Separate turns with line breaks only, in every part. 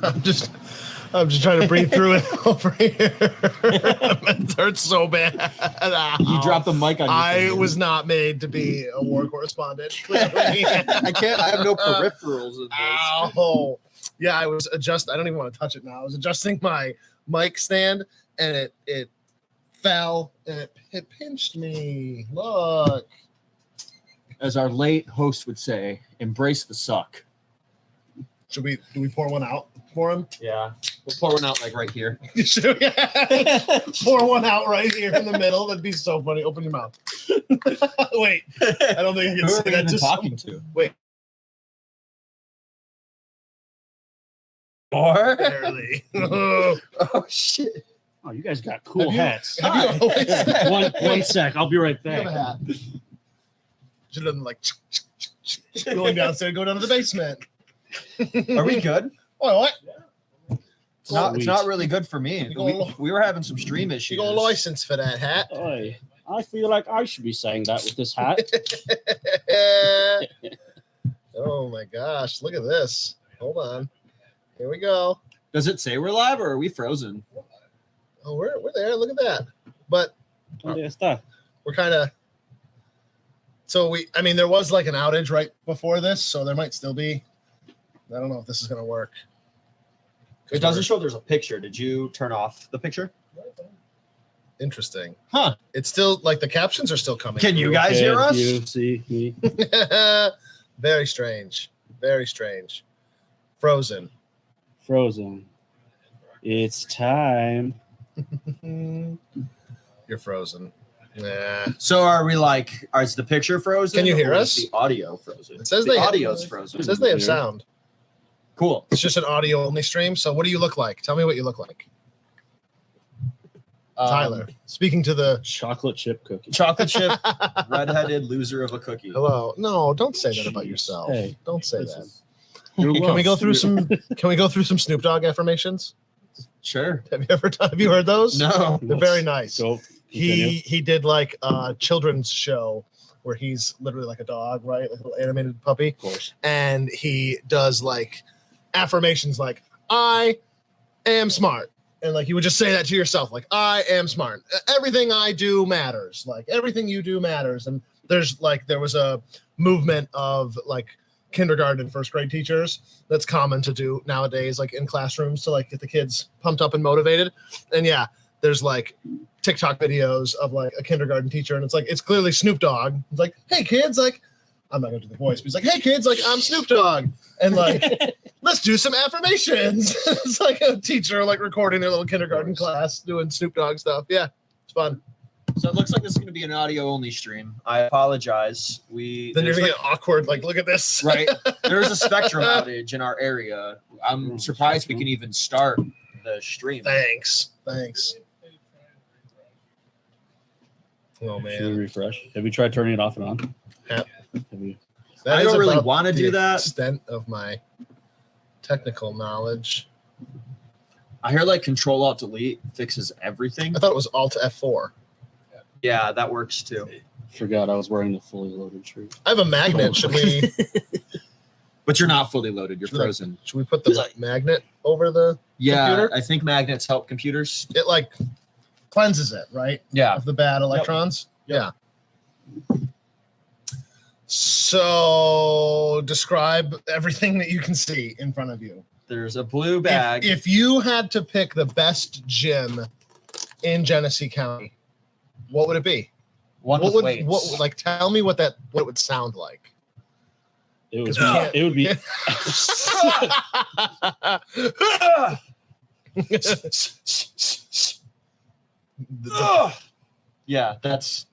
I'm just trying to breathe through it over here. It hurts so bad.
You dropped the mic on.
I was not made to be a war correspondent. Clearly.
I can't. I have no peripherals in this.
Ow. Yeah, I was I don't even want to touch it now. I was adjusting my mic stand, and it fell and it pinched me. Look.
As our late host would say, embrace the suck.
Do we pour one out for him?
Yeah. We'll pour one out like right here.
Should we? Pour one out right here in the middle. That'd be so funny. Open your mouth. Wait. I don't think I can
Who
say
are we
that.
even talking to?
Wait.
More?
Barely.
Oh, shit.
Oh, you guys got cool hats.
Have you always,
One sec. I'll be right
you have a
back.
hat. Should have done like going downstairs, go down to the basement.
Are we good?
Oh, what?
It's not really good for me. We were having some stream
You
issues.
got a license for that hat.
Oi, I feel like I should be saying that with this hat.
Oh my gosh, look at this. Hold on. Here we go.
Does it say we're live or are we frozen?
Oh, we're there. Look at that. But
¿Dónde está?
we're kind of there was like an outage right before this, so there might still be. I don't know if this is gonna work.
It doesn't show there's a picture. Did you turn off the picture?
Interesting.
Huh.
It's still like the captions are still coming.
Can you
through.
guys hear us?
You see me?
Very strange. Very strange. Frozen.
Frozen. It's time.
You're frozen. Nah.
So are we like, is the picture frozen?
Can you hear
or
us?
is the audio frozen?
It says
the
they
audio's frozen.
It says they have sound.
Cool.
It's just an audio only stream. So what do you look like? Tell me what you look like. Tyler, speaking to the
Chocolate chip cookie.
Chocolate chip, redheaded loser of a cookie.
hello. No, don't say that about
Jeez.
yourself.
Hey,
don't say
this
that.
is-
Can we go through some? Can we go through some Snoop Dogg affirmations?
Sure.
Have you heard those?
No.
They're very nice.
Go. Continue.
He did like a children's show where he's literally like a dog, right? Like a little animated puppy.
Of course.
And he does like affirmations like I am smart. And like you would just say that to yourself, like I am smart. Everything I do matters. Like everything you do matters. And there was a movement of like kindergarten and first grade teachers that's common to do nowadays, like in classrooms to like get the kids pumped up and motivated. And yeah, there's like TikTok videos of like a kindergarten teacher, and it's clearly Snoop Dogg. It's like, hey kids, like I'm not gonna do the voice, but he's like, hey kids, like I'm Snoop Dogg, and like let's do some affirmations. It's like a teacher like recording their little kindergarten class doing Snoop Dogg stuff. Yeah, it's fun.
So it looks like this is going to be an audio only stream. I apologize.
Then you're gonna get awkward. Like, look at this.
Right. There's a spectrum outage in our area. I'm surprised we can even start the stream.
Thanks. Oh
Should we
man,
refresh? Have you tried turning it off and on?
Yep.
Have you?
That
I
is
don't really
about
want to
the
do that.
Extent of my technical knowledge.
I hear like Control Alt Delete fixes everything.
I thought it was Alt F4.
Yeah, that works too.
Forgot I was wearing the fully loaded shirt.
I have a magnet. Should we?
But you're not fully loaded. You're
Should I-
frozen.
Should we put the magnet over the?
Yeah,
computer?
I think magnets help computers.
It like cleanses it, right?
Yeah.
Of the bad electrons.
Yep.
Yeah. So describe everything that you can see in front of you.
There's a blue bag.
If you had to pick the best gym in Genesee County, what would it be?
One
What
with
would
weights.
like tell me what it would sound like?
It would
'Cause we can't-
be. It would be.
Yeah, that's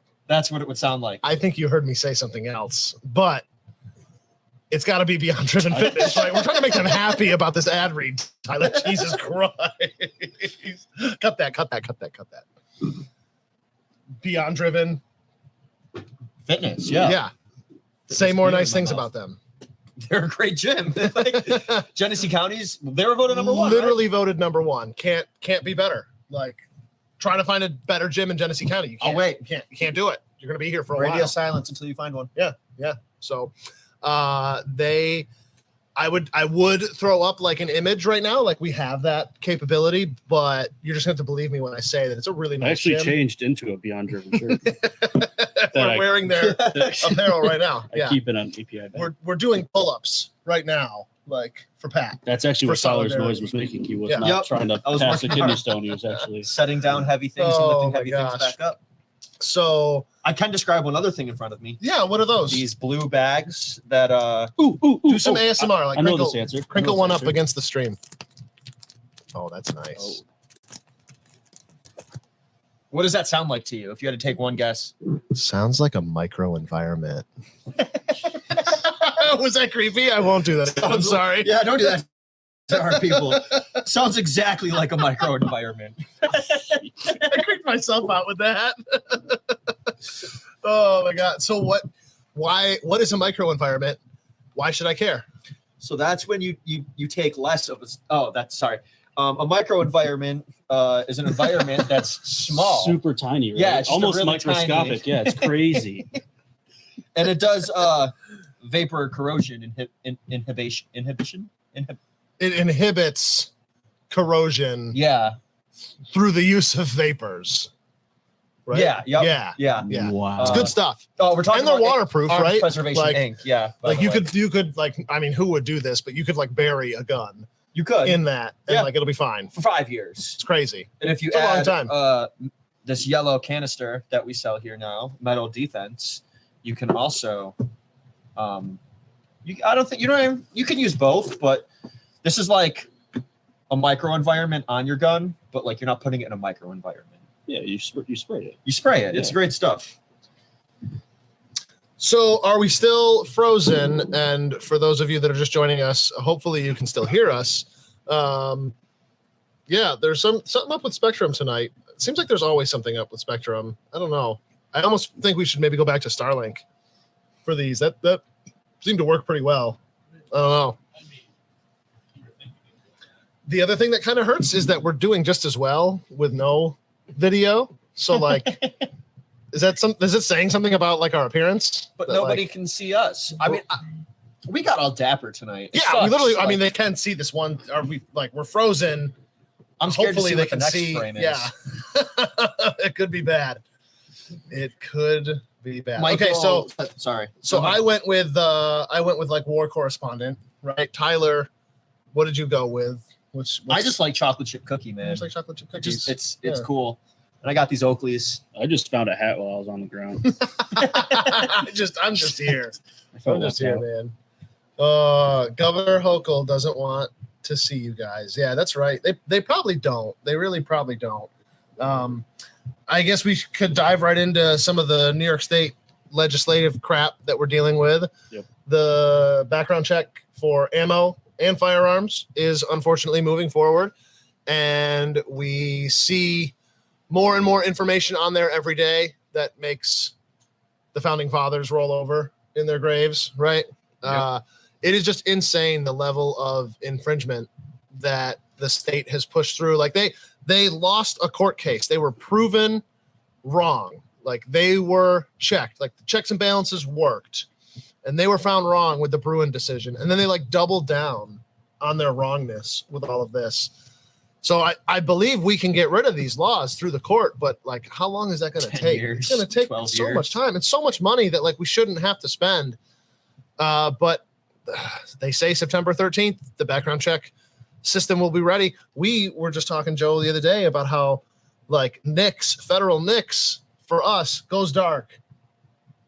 what it would sound like.
I think you heard me say something else, but it's got to be Beyond Driven Fitness, right? We're trying to make them happy about this ad read, Tyler. Jesus Christ. Cut that. Beyond Driven.
Fitness, yeah.
Say more
beer in
nice
my
things
mouth.
about them.
They're a great gym. Like, Genesee County's, they were voted number one.
Literally voted number one. Can't be better. Like trying to find a better gym in Genesee County. You can't.
Oh, wait.
You can't do it. You're gonna be here for a
Radio
while.
silence until you find one.
So they I would throw up like an image right now, like we have that capability, but you're just going to have to believe me when I say that it's a really nice
I actually
gym.
changed into a Beyond Driven shirt.
We're wearing their apparel right now.
I
Yeah,
keep it on API.
we're doing pull-ups right now, like for Pat.
That's actually
for
what Tyler's
solidarity.
noise was making. He was
Yeah.
not
Yep.
trying to
I was
pass a
working
kidney
hard.
stone. He was actually
Setting down heavy things
Oh
and
my
lifting heavy
gosh.
things back up.
So
I can describe one other thing in front of me.
yeah, what are those?
These blue bags that
Do some ASMR, like
I know
crinkle,
this answer. I know
crinkle
this
one up
answer.
against the stream. Oh, that's nice.
what does that sound like to you? If you had to take one guess.
Sounds like a micro environment. Was that creepy? I won't do that. I'm sorry.
Yeah, don't do that to our people. Sounds exactly like a micro environment.
I creeped myself out with that. Oh my god. So what is a micro environment? Why should I care?
So that's when you take less of a micro environment is an environment that's small.
Super tiny, right?
Yeah, it's just
almost
really
microscopic.
tiny.
Yeah, it's crazy.
And it does vapor corrosion inhibition.
It inhibits corrosion
Yeah.
through the use of vapors. Right?
Yeah. Yep.
Yeah.
Yeah.
Yeah.
Wow.
It's good stuff.
Oh, we're talking
And they're
about
waterproof,
arms
right?
preservation
Like-
ink. Yeah. by
Like
the
you
way.
could like, I mean, who would do this? But you could like bury a gun
You could
in that, and
Yeah.
like it'll be fine.
for 5 years.
It's crazy.
And if you
It's a long
add
time.
This yellow canister that we sell here now, metal defense, you can also you can use both, but this is like a micro environment on your gun, but like you're not putting it in a micro environment.
Yeah, you spray it.
You spray it. It's
Yeah.
great stuff.
So are we still frozen? And for those of you that are just joining us, hopefully you can still hear us. Yeah, there's something up with Spectrum tonight. It seems like there's always something up with Spectrum. I don't know. I almost think we should maybe go back to Starlink for these. That seemed to work pretty well. I don't know. The other thing that kind of hurts is that we're doing just as well with no video. So like, is it saying something about like our appearance?
But
That,
nobody
like-
can see us. I mean, we got all dapper tonight. It
Yeah, we
sucks.
literally. I
Like,
mean, they can see this one. Are we like we're frozen?
I'm scared
Hopefully
to see
they
what the
can
next
see.
frame is.
Yeah, it could be bad. It could be bad.
Michael,
Okay, so
sorry.
so
Go ahead.
I went with like war correspondent, right? Tyler, what did you go with?
I just like chocolate chip cookie, man.
just like chocolate chip cookies.
It's
Yeah.
cool. And I got these Oakleys.
I just found a hat while I was on the ground.
I'm just here.
I felt
I'm just
left
here,
out.
man. Governor Hochul doesn't want to see you guys. Yeah, that's right. They probably don't. They really probably don't. I guess we could dive right into some of the New York State legislative crap that we're dealing with.
Yep.
The background check for ammo and firearms is unfortunately moving forward, and we see more and more information on there every day that makes the founding fathers roll over in their graves, right? It is just insane the level of infringement that the state has pushed through. Like they lost a court case. They were proven wrong. Like they were checked. Like the checks and balances worked, and they were found wrong with the Bruin decision. And then they like doubled down on their wrongness with all of this. So I believe we can get rid of these laws through the court, but like how long is that going to
10
take?
years,
It's going to take
12
so
years.
much time and so much money that like we shouldn't have to spend. But they say September 13th, the background check system will be ready. We were just talking, Joe, the other day about how like federal NICS for us goes dark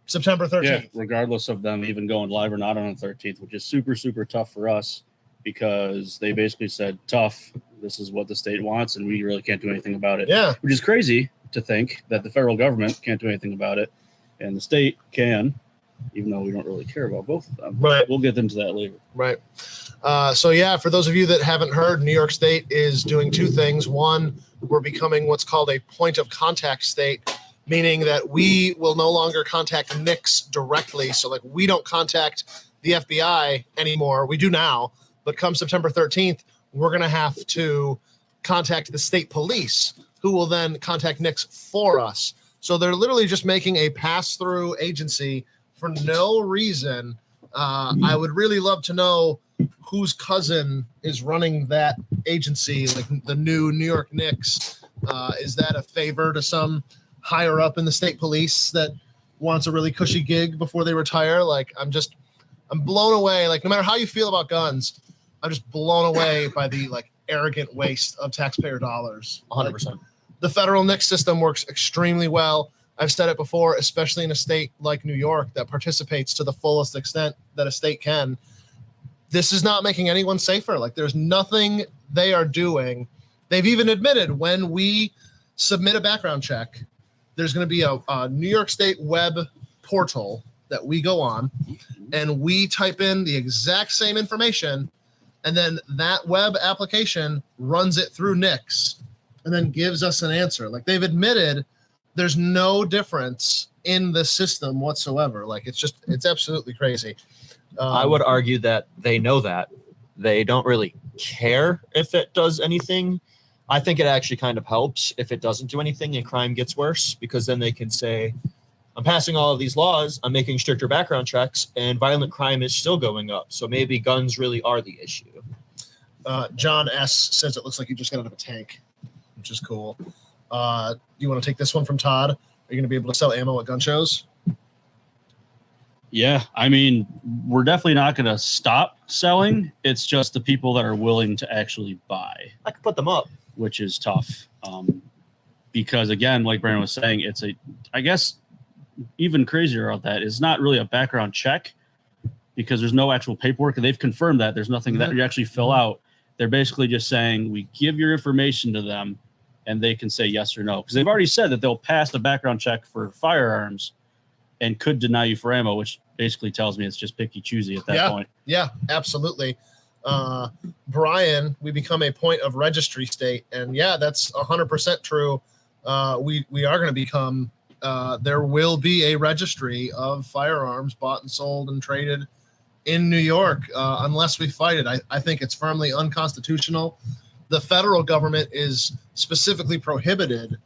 September 13th.
Yeah, regardless of them even going live or not on the 13th, which is super, super tough for us because they basically said, tough, this is what the state wants, and we really can't do anything about it.
Yeah.
Which is crazy to think that the federal government can't do anything about it, and the state can, even though we don't really care about both of them.
Right.
We'll get into that later.
Right. So yeah, for those of you that haven't heard, New York State is doing two things. One, we're becoming what's called a point of contact state, meaning that we will no longer contact NICS directly. So like we don't contact the FBI anymore. We do now, but come September 13th, we're going to have to contact the state police, who will then contact NICS for us. So they're literally just making a pass-through agency for no reason. I would really love to know whose cousin is running that agency, like the new New York Knicks. Is that a favor to some higher up in the state police that wants a really cushy gig before they retire? Like, I'm blown away. Like, no matter how you feel about guns, I'm just blown away by the like arrogant waste of taxpayer dollars.
100%.
Like, the federal NICS system works extremely well. I've said it before, especially in a state like New York that participates to the fullest extent that a state can. This is not making anyone safer. Like, there's nothing they are doing. They've even admitted when we submit a background check, there's going to be a New York State web portal that we go on, and we type in the exact same information, and then that web application runs it through NICS and then gives us an answer. Like, they've admitted there's no difference in the system whatsoever. Like, it's absolutely crazy.
I would argue that they know that. They don't really care if it does anything. I think it actually kind of helps if it doesn't do anything and crime gets worse, because then they can say, I'm passing all of these laws, I'm making stricter background checks, and violent crime is still going up. So maybe guns really are the issue.
John S. says it looks like you just got out of a tank, which is cool. You want to take this one from Todd? Are you going to be able to sell ammo at gun shows?
Yeah, I mean, we're definitely not going to stop selling. It's just the people that are willing to actually buy.
I could put them up.
Which is tough. Because, again, like Brandon was saying, I guess, even crazier about that is not really a background check, because there's no actual paperwork. And they've confirmed that there's nothing that you actually fill out. They're basically just saying, we give your information to them, and they can say yes or no. Because they've already said that they'll pass a background check for firearms and could deny you for ammo, which basically tells me it's just picky choosy at that point.
Yeah, absolutely. Brian, we become a point of registry state, and yeah, that's 100% true. We are going to become, there will be a registry of firearms bought and sold and traded in New York, unless we fight it. I think it's firmly unconstitutional. The federal government is specifically prohibited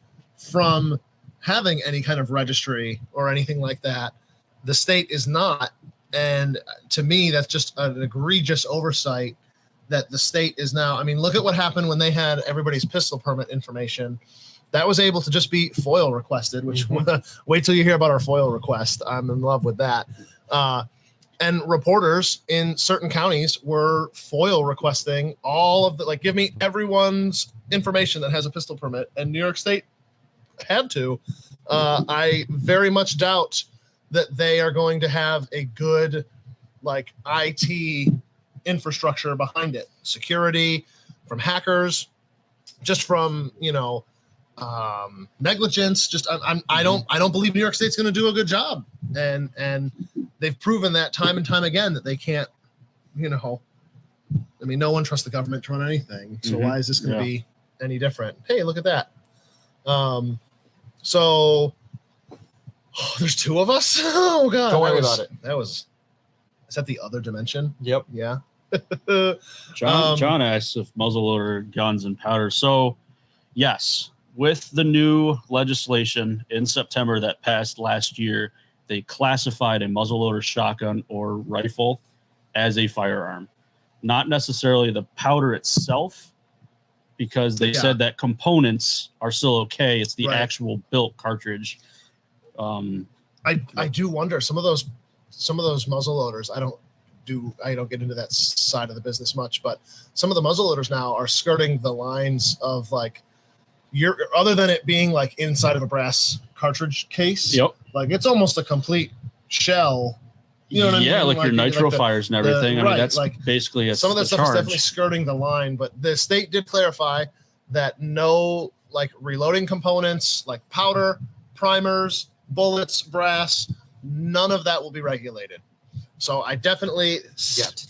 from having any kind of registry or anything like that. The state is not. And to me, that's just an egregious oversight that the state is now. I mean, look at what happened when they had everybody's pistol permit information. That was able to just be FOIL requested, which wait till you hear about our FOIL request. I'm in love with that. And reporters in certain counties were FOIL requesting all of the, like, give me everyone's information that has a pistol permit. And New York State had to. I very much doubt that they are going to have a good, like, IT infrastructure behind it. Security from hackers, just from, negligence. Just I don't believe New York State's going to do a good job, and they've proven that time and time again that they can't. I mean, no one trusts the government to run anything. So why is this going to be any different? Hey, look at that. So there's two of us. Oh God!
Don't worry about it.
Is that the other dimension?
Yep.
Yeah.
John asks if muzzleloader guns and powder. So, yes, with the new legislation in September that passed last year, they classified a muzzleloader shotgun or rifle as a firearm. Not necessarily the powder itself, because they said that components are still okay. It's the actual built cartridge.
I do wonder, some of those muzzleloaders, I don't get into that side of the business much, but some of the muzzleloaders now are skirting the lines of, like, other than it being like inside of a brass cartridge case.
Yep.
Like, it's almost a complete shell. You know what I mean?
Yeah, like your nitro fires and everything. I mean, that's
like,
basically
some of that stuff is definitely skirting the line, but the state did clarify that no, like, reloading components, like powder, primers, bullets, brass, none of that will be regulated. So I definitely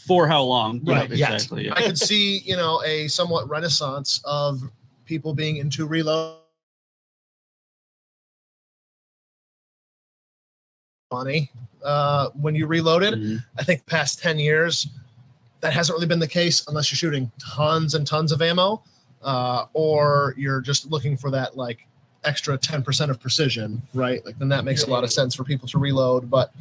for how long?
Right.
Exactly. Yeah.
I could see, a somewhat renaissance of people being into reload money when you reloaded. I think past 10 years, that hasn't really been the case unless you're shooting tons and tons of ammo, or you're just looking for that, like, extra 10% of precision, right? Like, then that makes a lot of sense for people to reload. But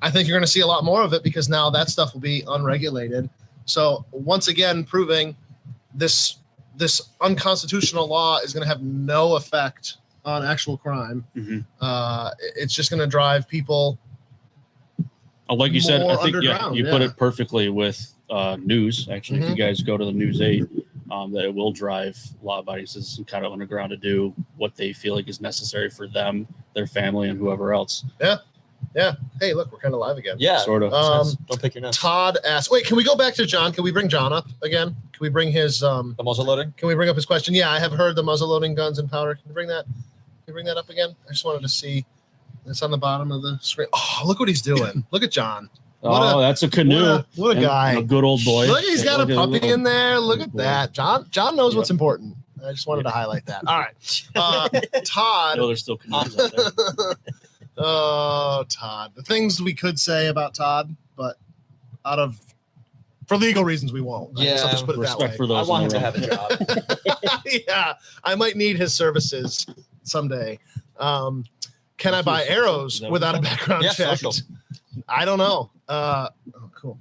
I think you're going to see a lot more of it, because now that stuff will be unregulated. So once again, proving this unconstitutional law is going to have no effect on actual crime. It's just going to drive people.
Like you said, I think you put
yeah.
it perfectly with news. Actually, if you guys go to the News 8, that it will drive law-abiding citizens kind of underground to do what they feel like is necessary for them, their family, and whoever else.
Yeah. Hey, look, we're kind of live again.
Yeah,
sort of.
Don't pick your nose.
Todd asked. Wait, can we go back to John? Can we bring John up again? Can we bring his
The muzzle loading?
Can we bring up his question? Yeah, I have heard the muzzle loading guns and powder. Can you bring that? Can you bring that up again? I just wanted to see. It's on the bottom of the screen. Oh, look what he's doing. Look at John.
That's a canoe.
What a guy.
A good old boy.
Look, he's got a puppy in there. Look at
boy.
that. John knows what's important. I just wanted to highlight that. All right. Todd.
No, there's still canoes out there.
Oh, Todd. The things we could say about Todd, but for legal reasons, we won't. I guess I'll just put it
Respect
that way.
for those.
I want him to
in the
have a job.
Yeah, I might need his services someday. Can I buy arrows without a background
Yeah,
check?
social.
I don't know. Cool.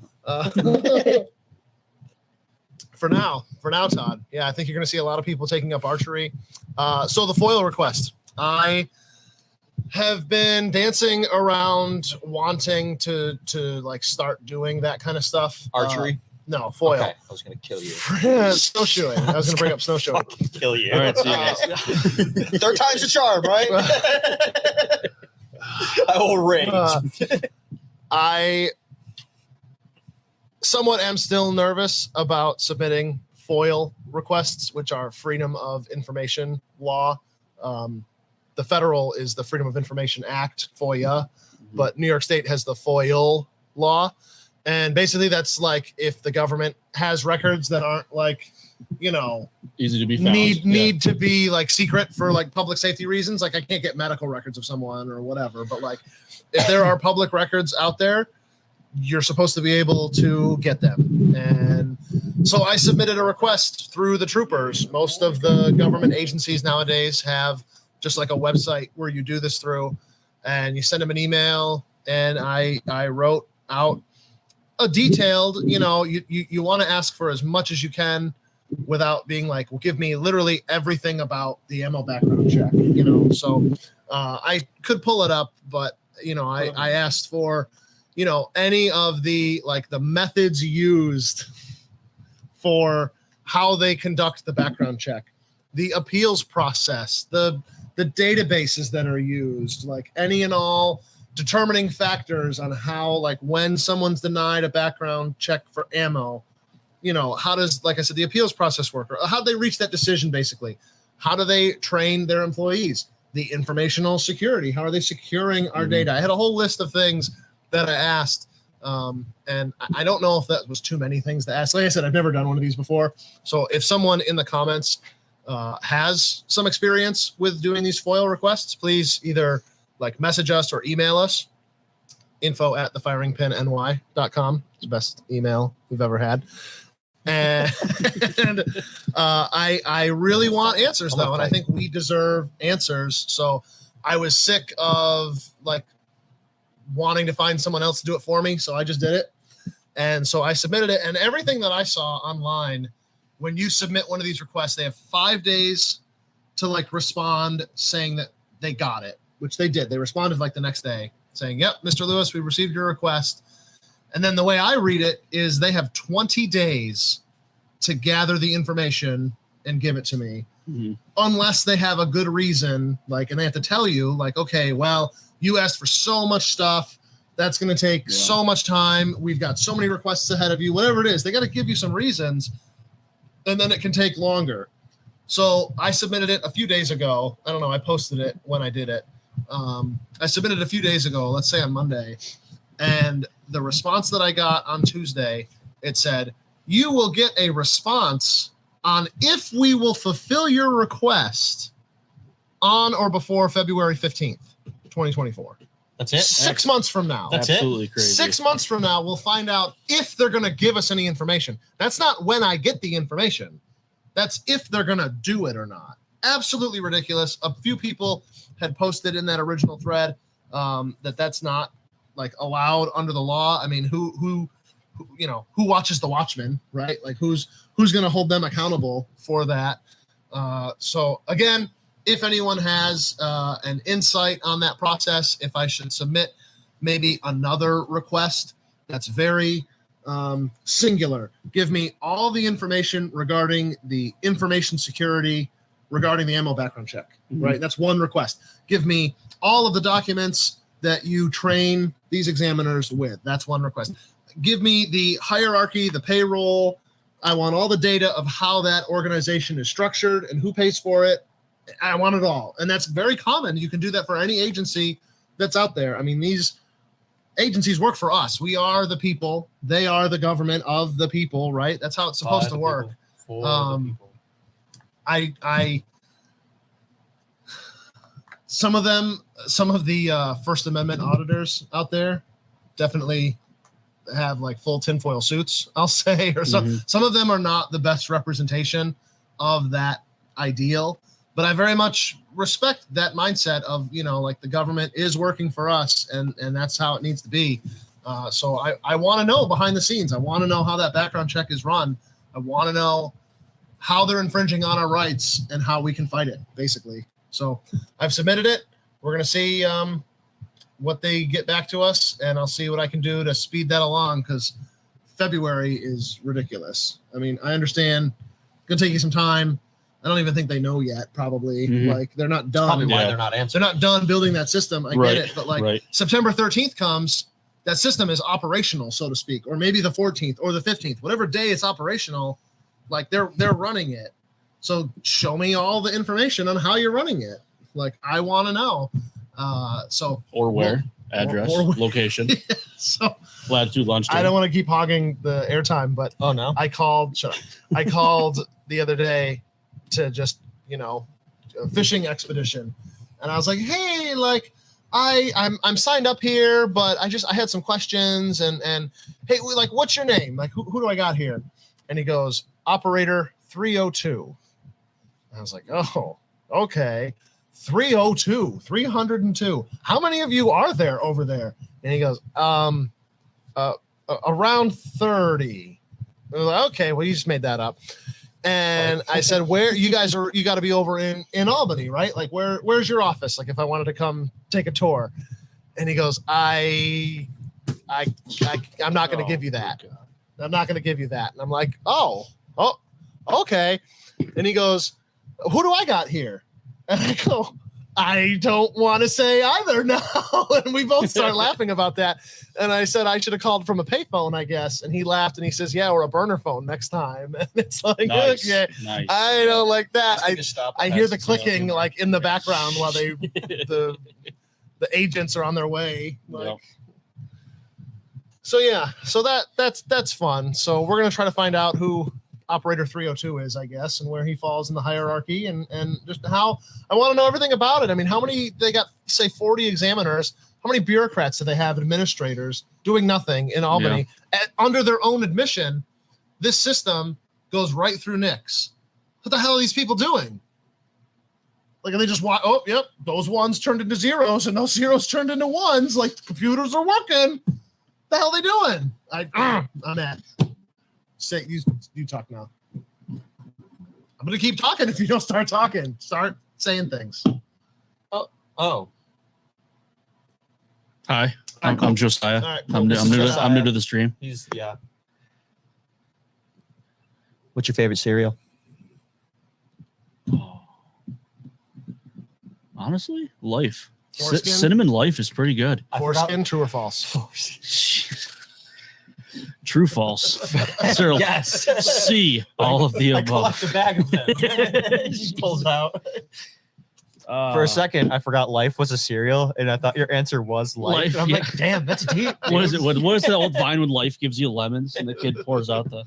For now, Todd. Yeah, I think you're going to see a lot of people taking up archery. So the foil request. I have been dancing around wanting to like start doing that kind of stuff.
Archery?
No, foil.
Okay, I was going to kill you.
Snowshoeing. I was going to bring up snowshoeing.
Kill you.
All right, see you guys.
Third time's a charm, right? I will rage.
I somewhat am still nervous about submitting FOIL requests, which are Freedom of Information law. The federal is the Freedom of Information Act, FOIA, but New York State has the FOIL law. And basically that's like if the government has records that aren't like,
Easy to be found.
Need to be like secret for like public safety reasons. Like I can't get medical records of someone or whatever, but like if there are public records out there, you're supposed to be able to get them. And so I submitted a request through the troopers. Most of the government agencies nowadays have just like a website where you do this through, and you send them an email. And I wrote out a detailed, you want to ask for as much as you can without being like, well, give me literally everything about the ammo background check, So I could pull it up, but I asked for, any of the like the methods used for how they conduct the background check, the appeals process, the databases that are used, like any and all determining factors on how, like when someone's denied a background check for ammo, how does, like I said, the appeals process work, or how do they reach that decision? Basically, how do they train their employees? The informational security, how are they securing our data? I had a whole list of things that I asked. And I don't know if that was too many things to ask. Like I said, I've never done one of these before. So if someone in the comments has some experience with doing these FOIL requests, please either like message us or email us. info@thefiringpinny.com. It's the best email we've ever had. And I really want answers though, and I think we deserve answers. So I was sick of like wanting to find someone else to do it for me, so I just did it. And so I submitted it, and everything that I saw online, when you submit one of these requests, they have 5 days to like respond saying that they got it, which they did. They responded like the next day saying, "Yep, Mr. Lewis, we received your request." And then the way I read it is they have 20 days to gather the information and give it to me, unless they have a good reason, like, and they have to tell you, like, okay, well, you asked for so much stuff. That's going to take so much time. We've got so many requests ahead of you, whatever it is. They got to give you some reasons, and then it can take longer. So I submitted it a few days ago. I don't know. I posted it when I did it. I submitted it a few days ago, let's say on Monday. And the response that I got on Tuesday, it said, "You will get a response on if we will fulfill your request on or before February 15th, 2024.
That's it?
6 months from now.
That's
absolutely crazy.
6 months from now, we'll find out if they're going to give us any information. That's not when I get the information. That's if they're going to do it or not. Absolutely ridiculous. A few people had posted in that original thread that's not like allowed under the law. I mean, who who watches the Watchmen, right? Like who's going to hold them accountable for that. So again, if anyone has an insight on that process, if I should submit maybe another request that's very singular, give me all the information regarding the information security regarding the ammo background check, right? That's one request. Give me all of the documents that you train these examiners with. That's one request. Give me the hierarchy, the payroll. I want all the data of how that organization is structured and who pays for it. I want it all. And that's very common. You can do that for any agency that's out there. I mean, these agencies work for us. We are the people. They are the government of the people, right? That's how it's supposed to work. Some of the First Amendment auditors out there definitely have like full tinfoil suits, I'll say, or some of them are not the best representation of that ideal, but I very much respect that mindset of, like the government is working for us and that's how it needs to be. So I want to know behind the scenes. I want to know how that background check is run. I want to know how they're infringing on our rights and how we can fight it, basically. So I've submitted it. We're going to see what they get back to us, and I'll see what I can do to speed that along, because February is ridiculous. I mean, I understand it's going to take you some time. I don't even think they know yet, probably. Like, they're not done.
Probably why they're not answering.
They're not done building that system. I get it. But, like, September 13th comes, that system is operational, so to speak, or maybe the 14th or the 15th. Whatever day it's operational, like, they're running it. So show me all the information on how you're running it. Like, I want to know.
Or where, address, location.
So
latitude, longitude.
I don't want to keep hogging the airtime, but I called the other day to just, a fishing expedition, and I was like, hey, like I'm signed up here, but I had some questions, and hey, like, what's your name? Like, who do I got here? And he goes, Operator 302. I was like, oh, okay. 302. How many of you are there over there? And he goes, around 30. I was like, okay, well, you just made that up. And I said, where you guys are, you got to be over in Albany, right? Like, where's your office? Like, if I wanted to come take a tour. And he goes, I'm not going to give you that. I'm not going to give you that. And I'm like, oh, okay. And he goes, who do I got here? And I go, I don't want to say either now. And we both start laughing about that. And I said, I should have called from a payphone, I guess. And he laughed and he says, yeah, or a burner phone next time. And it's like, okay, I don't like that. I hear the clicking like in the background while the agents are on their way. Like, so yeah, so that's fun. So we're going to try to find out who Operator 302 is, I guess, and where he falls in the hierarchy, and just how I want to know everything about it. I mean, how many, they got, say, 40 examiners. How many bureaucrats do they have, administrators, doing nothing in Albany? Under their own admission, this system goes right through NYX. What the hell are these people doing? Like, are they just watch? Oh, yep, those ones turned into zeros, and those zeros turned into ones. Like, the computers are working. What the hell are they doing? I'm at. Say, you talk now. I'm gonna keep talking if you don't start talking. Start saying things.
Oh.
Hi, I'm Josiah.
Right,
I'm new to the stream.
What's your favorite cereal?
Honestly, Life.
Foreskin?
Cinnamon Life is pretty good.
Foreskin, true or false?
True, false. Cyril,
Yes.
C, all of the
I
above.
collect a bag of them. She pulls out. For a second, I forgot Life was a cereal, and I thought your answer was Life. And I'm like, damn, that's deep.
What is it? What is that old vine when Life gives you lemons and the kid pours out the...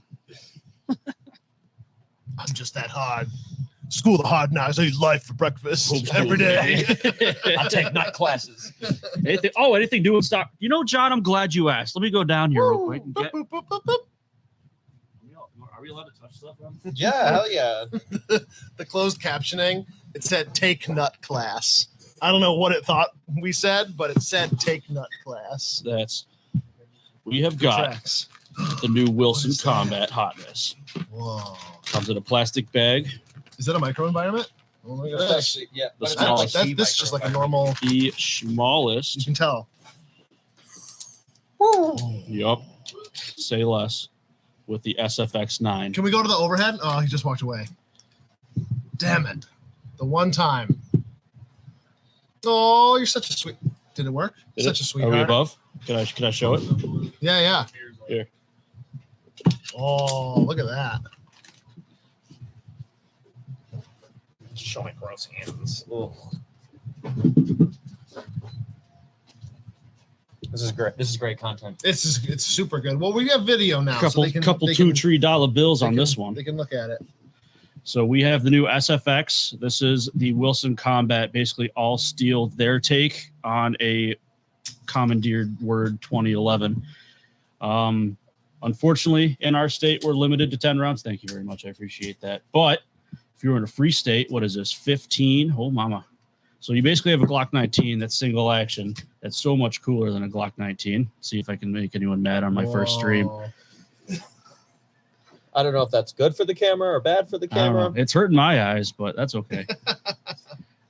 I'm just that hard. School of hard knocks. I eat Life for breakfast every day.
I take night classes.
Anything new in stock? You know, John, I'm glad you asked. Let me go down here real quick and get... Are we allowed to touch stuff?
Yeah, hell yeah.
The closed captioning, it said take nut class. I don't know what it thought we said, but it said take nut class.
We have got
Tracks.
The new Wilson Combat Hotness.
Whoa.
Comes in a plastic bag.
Is that a microenvironment? Oh my gosh.
Actually, yeah.
The
but it's
smallest.
not like
This is just like a normal.
The
You
smallest.
can tell.
Yup. Say less. With the SFX9.
Can we go to the overhead? Oh, he just walked away. Damn it. The one time. Oh, you're such a sweet. Did it work?
Did
Such
it?
a sweetheart.
Are we above? Can I show it?
Yeah, yeah.
Here.
Oh, look at that.
Show my gross hands. Ugh. This is great. This is great content.
It's super good. Well, we have video now.
Couple
they can
$2-3 bills on this one.
They can look at it.
So we have the new SFX. This is the Wilson Combat, basically all steel. Their take on a commandeered Word 2011. Unfortunately, in our state, we're limited to 10 rounds. Thank you very much. I appreciate that. But if you're in a free state, what is this? 15? Oh, mama. So you basically have a Glock 19 that's single action. That's so much cooler than a Glock 19. See if I can make anyone mad on my first stream.
Whoa.
I don't know if that's good for the camera or bad for the
I don't
camera.
know. It's hurting my eyes, but that's okay.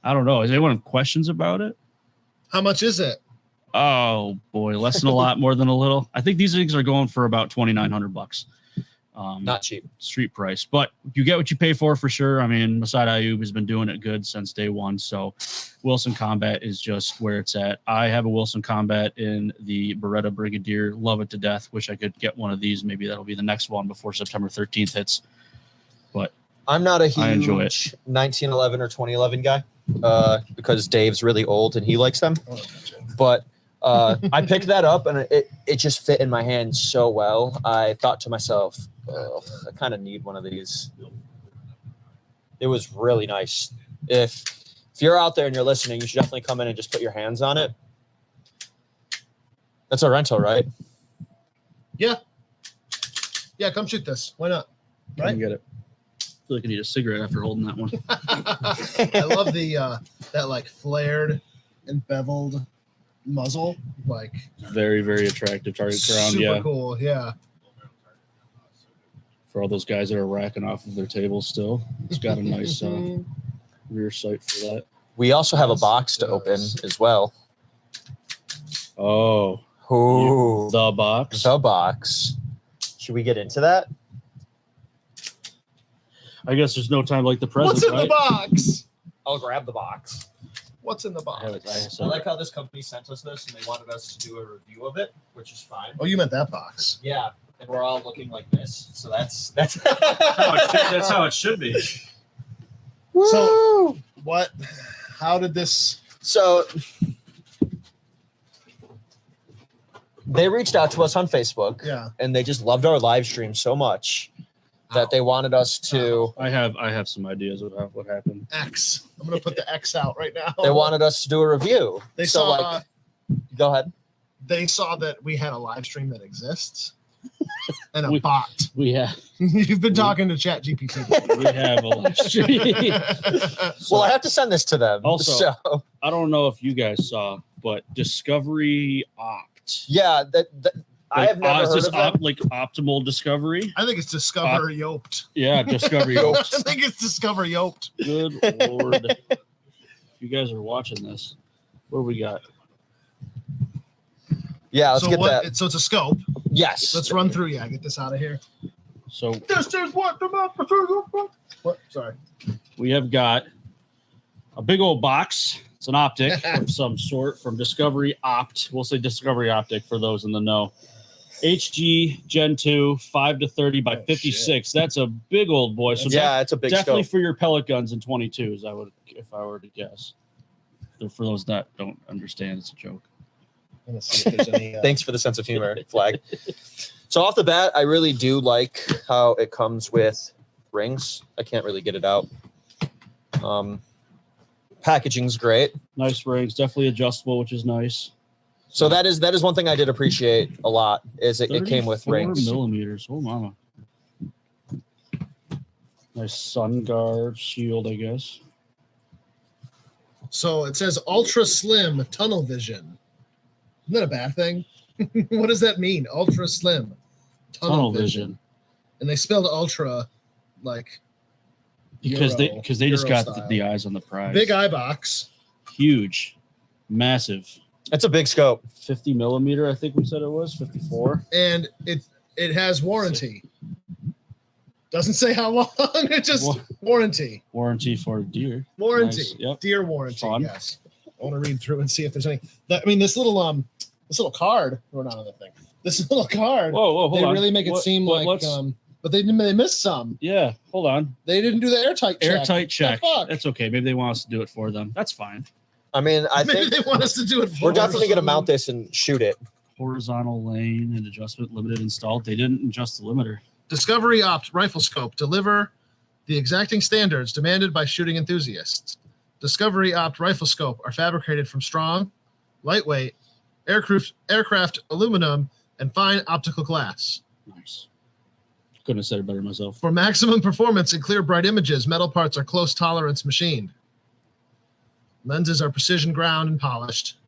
I don't know. Is anyone have questions about it?
How much is it?
Oh boy, less than a lot, more than a little. I think these things are going for about $2,900.
Not cheap.
Street price, but you get what you pay for sure. I mean, Masad Ayub has been doing it good since day one. So Wilson Combat is just where it's at. I have a Wilson Combat in the Beretta Brigadier. Love it to death. Wish I could get one of these. Maybe that'll be the next one before September 13th hits. But
I'm not a
I enjoy
huge 1911 or 2011 guy because Dave's really old and he likes them. But I picked that up and it just fit in my hand so well. I thought to myself, oh, I kind of need one of these. It was really nice. If you're out there and you're listening, you should definitely come in and just put your hands on it. That's a rental, right?
Yeah. Yeah, come shoot this. Why not?
I can get it. I feel like I need a cigarette after holding that one.
I love the that like flared and beveled muzzle. Like
Very, very attractive target crown.
super
Yeah.
cool. Yeah.
For all those guys that are racking off of their tables still. It's got a nice rear sight for that.
We also have a box to open as well.
Oh.
Ooh,
The box.
the box. Should we get into that?
I guess there's no time like the present,
What's in
right?
the box?
I'll grab the box.
What's in the
I have it.
box?
I like how this company sent us this and they wanted us to do a review of it, which is fine.
Oh, you meant that box.
Yeah, and we're all looking like this, so that's
That's how it should be.
So what? How did this?
So they reached out to us on Facebook
Yeah.
and they just loved our live stream so much that they wanted us to.
I have some ideas about what happened.
X. I'm gonna put the X out right now.
They wanted us to do a review.
They
so
saw.
like, go ahead.
They saw that we had a live stream that exists, and a
We-
bot.
We have
You've been talking to ChatGPT.
we have a live stream.
Well, I have to send this to them.
Also-
so
I don't know if you guys saw, but Discovery Opt.
yeah, that I have never
it's
heard
just
of them.
like optimal discovery.
I think it's Discover Yoped.
Yeah, Discovery
I
Opt.
think it's Discover Yoped.
Good lord. If you guys are watching this, what do we got?
Yeah, let's
So
get
what?
that.
So it's a scope.
Yes.
Let's run through. Yeah, get this out of here.
So
This is what the what? Sorry.
we have got a big old box. It's an optic of some sort from Discovery Opt. We'll say Discovery Optic for those in the know. HG Gen 2, 5-30 by
Oh,
56. That's a big old boy. So
Yeah, it's a big
definitely
scope.
for your pellet guns in 22s, if I were to guess. For those that don't understand, it's a joke.
I'm gonna see if there's any.
Thanks for the sense of humor, Flag. So off the bat, I really do like how it comes with rings. I can't really get it out. Packaging's great.
Nice rings, definitely adjustable, which is nice.
So that is one thing I did appreciate a lot is it came with
34
rings.
millimeters. Oh mama. Nice sun guard shield, I guess.
So it says ultra slim tunnel vision. Isn't that a bad thing? What does that mean? Ultra slim. tunnel vision. And they spelled ultra like
because
Euro,
they just got
style.
the eyes on the prize.
Big eye box.
Huge, massive.
It's a big scope.
50 millimeter, I think we said it was 54.
And it has warranty. Doesn't say how long. It just warranty.
Warranty for deer.
Warranty.
Nice. Yep.
Deer warranty.
Fun.
Yes. I want to read through and see if there's any. I mean, this little card. We're not on the thing. This little card.
Whoa, hold
they
on.
really make it seem like but they missed some.
Yeah, hold on.
They didn't do the airtight check.
Airtight check.
The fuck?
That's okay. Maybe they want us to do it for them. That's fine.
I mean, I
Maybe
think
they want us to do it.
we're definitely going to mount this and shoot it.
Horizontal lane and adjustment limited installed. They didn't adjust the limiter.
Discovery Opt rifle scope deliver the exacting standards demanded by shooting enthusiasts. Discovery Opt rifle scope are fabricated from strong, lightweight, aircraft aluminum, and fine optical glass.
Nice. Couldn't have said it better myself.
For maximum performance and clear, bright images, metal parts are close tolerance machined. Lenses are precision ground and polished.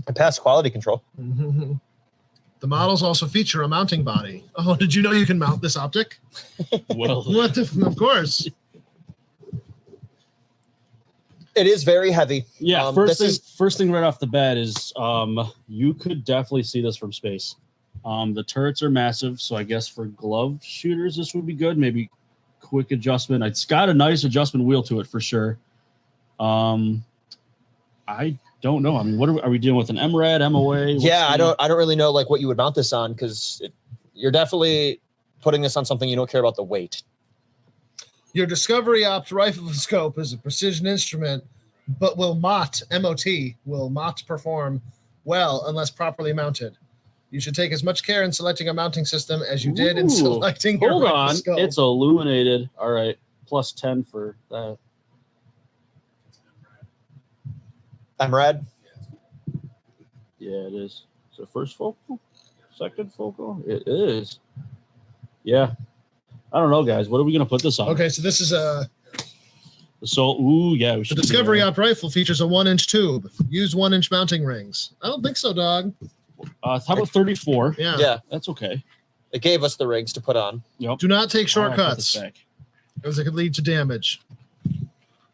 I passed quality control.
The models also feature a mounting body. Oh, did you know you can mount this optic?
Well,
Of course.
It is very heavy.
yeah. First thing right off the bat is you could definitely see this from space. The turrets are massive, so I guess for glove shooters this would be good. Maybe quick adjustment. It's got a nice adjustment wheel to it for sure. I don't know. I mean, what are we dealing with? An MRAD, MOA?
Yeah, I don't really know like what you would mount this on because you're definitely putting this on something you don't care about the weight.
Your Discovery Opt rifle scope is a precision instrument, but will not perform well unless properly mounted. You should take as much care in selecting a mounting system as you did in selecting your
Hold
rifle
on.
scope.
It's illuminated. All right. Plus 10 for that.
MRAD?
Yeah, it is. Is it first focal? Second focal? It is. Yeah. I don't know, guys. What are we going to put this on?
Okay, so this is a
So, ooh, yeah. We
the
should
Discovery Opt rifle features a 1-inch tube. Use 1-inch mounting rings. I don't think so, dog.
how about 34?
Yeah.
Yeah.
That's okay.
It gave us the rings to put on.
Yep.
Do not take
All right, put
shortcuts,
this back.
as it could lead to damage.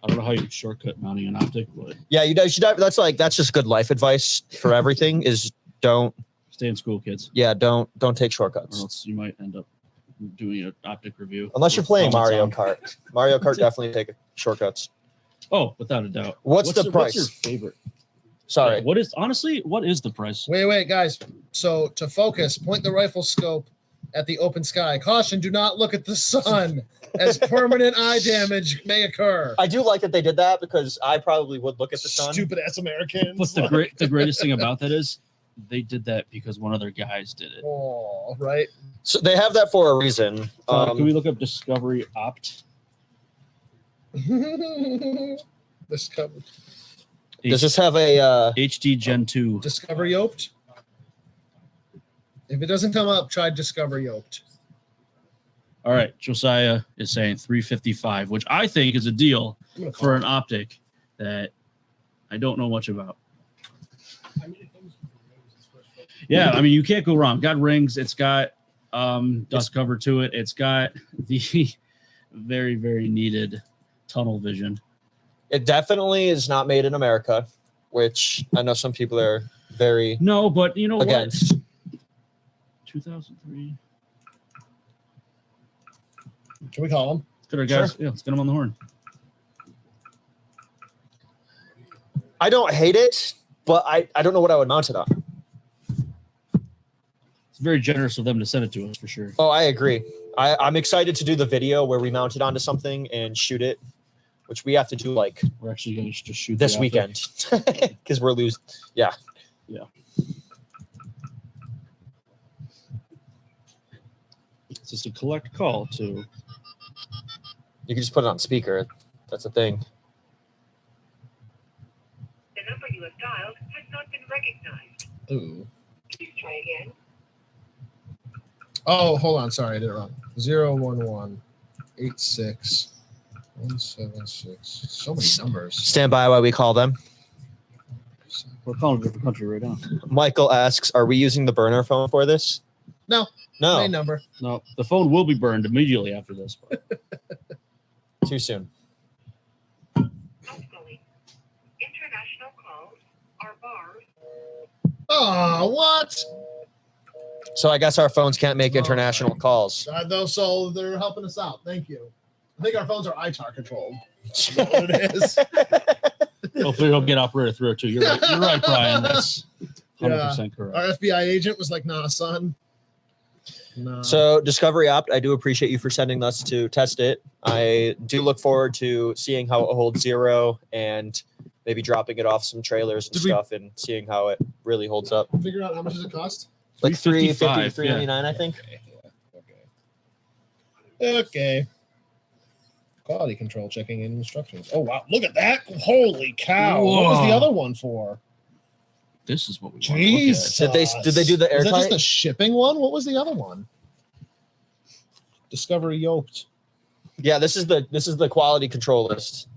I don't know how you shortcut mounting an optic, but
Yeah, you should. That's just good life advice for everything. Is don't
stay in school, kids,
don't take
or
shortcuts
else you might end up doing an optic review.
unless you're
with
playing
helmets
Mario
on.
Kart. Mario Kart definitely take shortcuts.
Oh, without a doubt.
What's the price?
What's your favorite?
Sorry.
Yeah, what is the price?
Wait, guys. So to focus, point the rifle scope at the open sky. Caution, do not look at the sun, as permanent eye damage may occur.
I do like that they did that because I probably would look at the sun.
Stupid ass Americans.
But the greatest thing about that is they did that because one of their guys did it.
Oh, right.
So they have that for a reason.
Can we look up Discovery Opt?
This cover.
Does this have a
HD Gen 2?
Discovery Opt? If it doesn't come up, try Discovery Opt.
All right, Josiah is saying 355, which I think is a deal for an optic that I don't know much about. Yeah, I mean, you can't go wrong. Got rings. It's got dust cover to it. It's got the very, very needed tunnel vision.
It definitely is not made in America, which I know some people are very
No, but you know
against.
what? 2003.
Can we call him?
Let's get our guys.
Sure.
Yeah, let's get them on the horn.
I don't hate it, but I don't know what I would mount it on.
It's very generous of them to send it to us for sure.
Oh, I agree. I'm excited to do the video where we mount it onto something and shoot it, which we have to do like
We're actually going to just shoot
this
the optic.
weekend because we're losing. Yeah.
Yeah. It's just a collect call to.
You can just put it on speaker. That's a thing.
The number you have dialed has not been recognized.
Ooh.
Please try again.
Oh, hold on. Sorry, I did it wrong. 011-86-176. So many numbers.
Stand by while we call them.
We're calling a different country right now.
Michael asks, "Are we using the burner phone for this?"
No.
No,
Main number.
No, the phone will be burned immediately after this. But
too soon.
Outgoing. International calls are barred.
Oh, what?
So I guess our phones can't make international calls.
Though, so they're helping us out. Thank you. I think our phones are ITAR controlled. That's what it is.
hopefully, it'll get operator through too. You're right, Brian. That's 100% correct.
Our FBI agent was like, "Nah, son." Nah.
So Discovery Opt, I do appreciate you for sending us to test it. I do look forward to seeing how it holds zero and maybe dropping it off some trailers and stuff and seeing how it really holds up.
Figure out how much does it cost?
Like $350,
$355,
$399, I think.
Okay. Quality control checking in instructions. Oh wow! Look at that! Holy cow! What was the
Whoa.
other one for?
This is what we want
Jeez.
to look at.
Did they do the
Is that just
airtight?
the shipping one? What was the other one? Discovery yoked.
Yeah, this is the quality control list.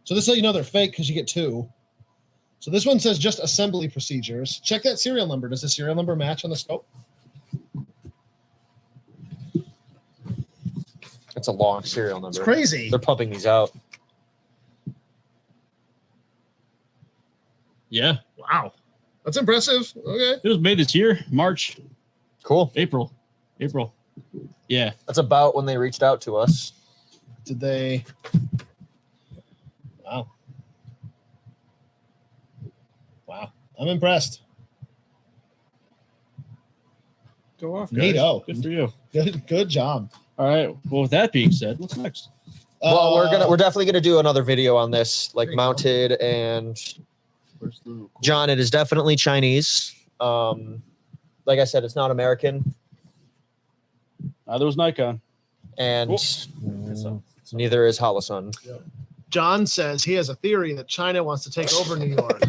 So this is how you know they're fake because you get two. So this one says just assembly procedures. Check that serial number. Does the serial number match on the scope?
It's a long serial number.
It's crazy.
They're pumping these out.
Yeah,
Wow. That's impressive. Okay.
it was made this year, March,
Cool.
April. Yeah,
That's about when they reached out to us.
Did they? Wow. Wow. I'm impressed.
go off. Guys.
Neato.
Good for you.
Good job.
All right. Well, with that being said, what's next?
Well, we're definitely gonna do another video on this, like
There you
mounted and
Where's the
John. It is definitely Chinese. Like I said, it's not American,
There was Nikon.
and neither is Holosun.
John says he has a theory that China wants to take over New York.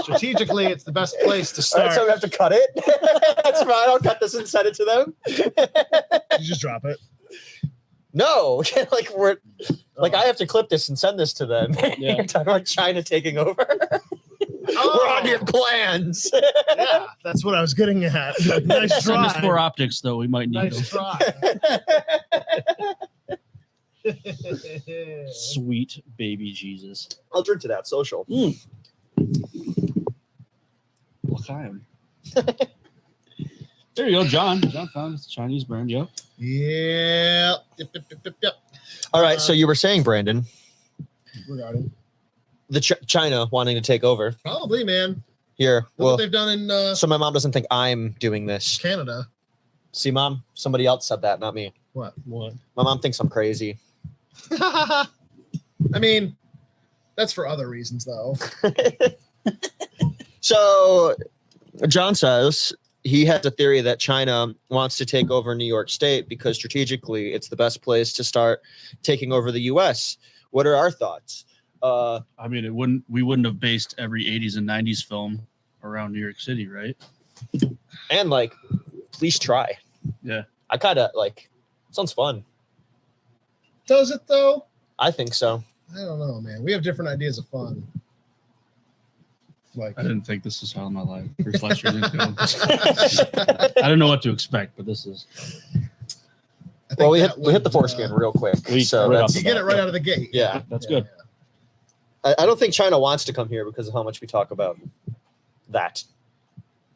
Strategically, it's the best place to
All right,
start.
so we have to cut it. That's fine. I'll cut this and send it to them.
You just drop it.
No, like I have to clip this and send this to them.
Yeah.
You're talking about China taking over. We're on your plans.
Yeah, that's what I was getting at. Nice
Send us
try.
more optics, though. We might need
Nice
them.
try.
Sweet baby Jesus.
I'll drink to that social.
L'chaim. There you go, John. John found it's a Chinese brand. Yep.
Yeah. Yep.
All right, so you were saying, Brandon,
Regarding.
the China wanting to take over
Probably, man.
here.
Look what
Well,
they've done in
so my mom doesn't think I'm doing this.
Canada.
See, Mom, somebody else said that, not me.
What?
What?
My mom thinks I'm crazy.
I mean, that's for other reasons, though.
So John says he has a theory that China wants to take over New York State because strategically it's the best place to start taking over the U.S. What are our thoughts?
I mean, we wouldn't have based every 80s and 90s film around New York City, right?
And like, please try.
Yeah.
I kind of like, sounds fun.
Does it, though?
I think so.
I don't know, man. We have different ideas of fun. Like,
I didn't think this is how my life first last year didn't go. I didn't know what to expect, but this is.
Well, we hit the foreskin real quick. So
right
that's,
off
You get it right out of the gate.
yeah.
That's good.
I don't think China wants to come here because of how much we talk about that.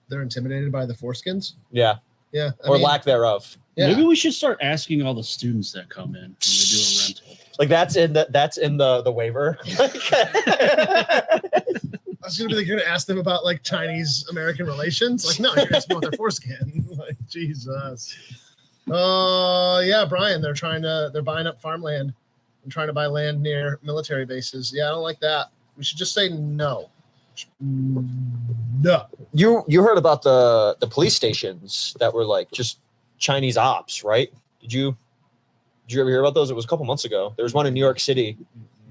They're intimidated by the foreskins.
Yeah.
Yeah. I
Or
mean,
lack thereof.
Yeah.
Maybe we should start asking all the students that come in when we do a rental.
Like that's in the waiver.
I was gonna be like, you're gonna ask them about like Chinese American relations. Like, no, you're gonna ask them about their foreskin. Like, Jesus. Yeah, Brian. They're buying up farmland and trying to buy land near military bases. Yeah, I don't like that. We should just say no. No.
You heard about the police stations that were like just Chinese ops, right? Did you ever hear about those? It was a couple months ago. There was one in New York City.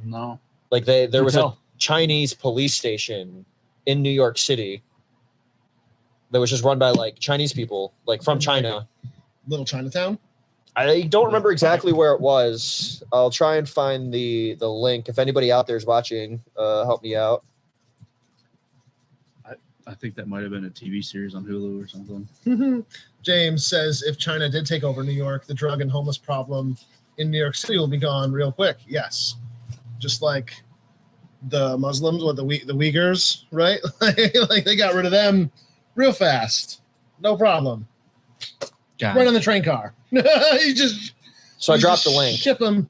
No.
Like there was a
Tell.
Chinese police station in New York City that was just run by like Chinese people, like from China.
Little Chinatown.
I don't remember exactly where it was. I'll try and find the link. If anybody out there is watching, help me out.
I think that might have been a TV series on Hulu or something.
James says if China did take over New York, the drug and homeless problem in New York City will be gone real quick. Yes, just like the Muslims or the Uyghurs, right? Like they got rid of them real fast, no problem. Right on the train car. You just
So I dropped the link.
Ship them.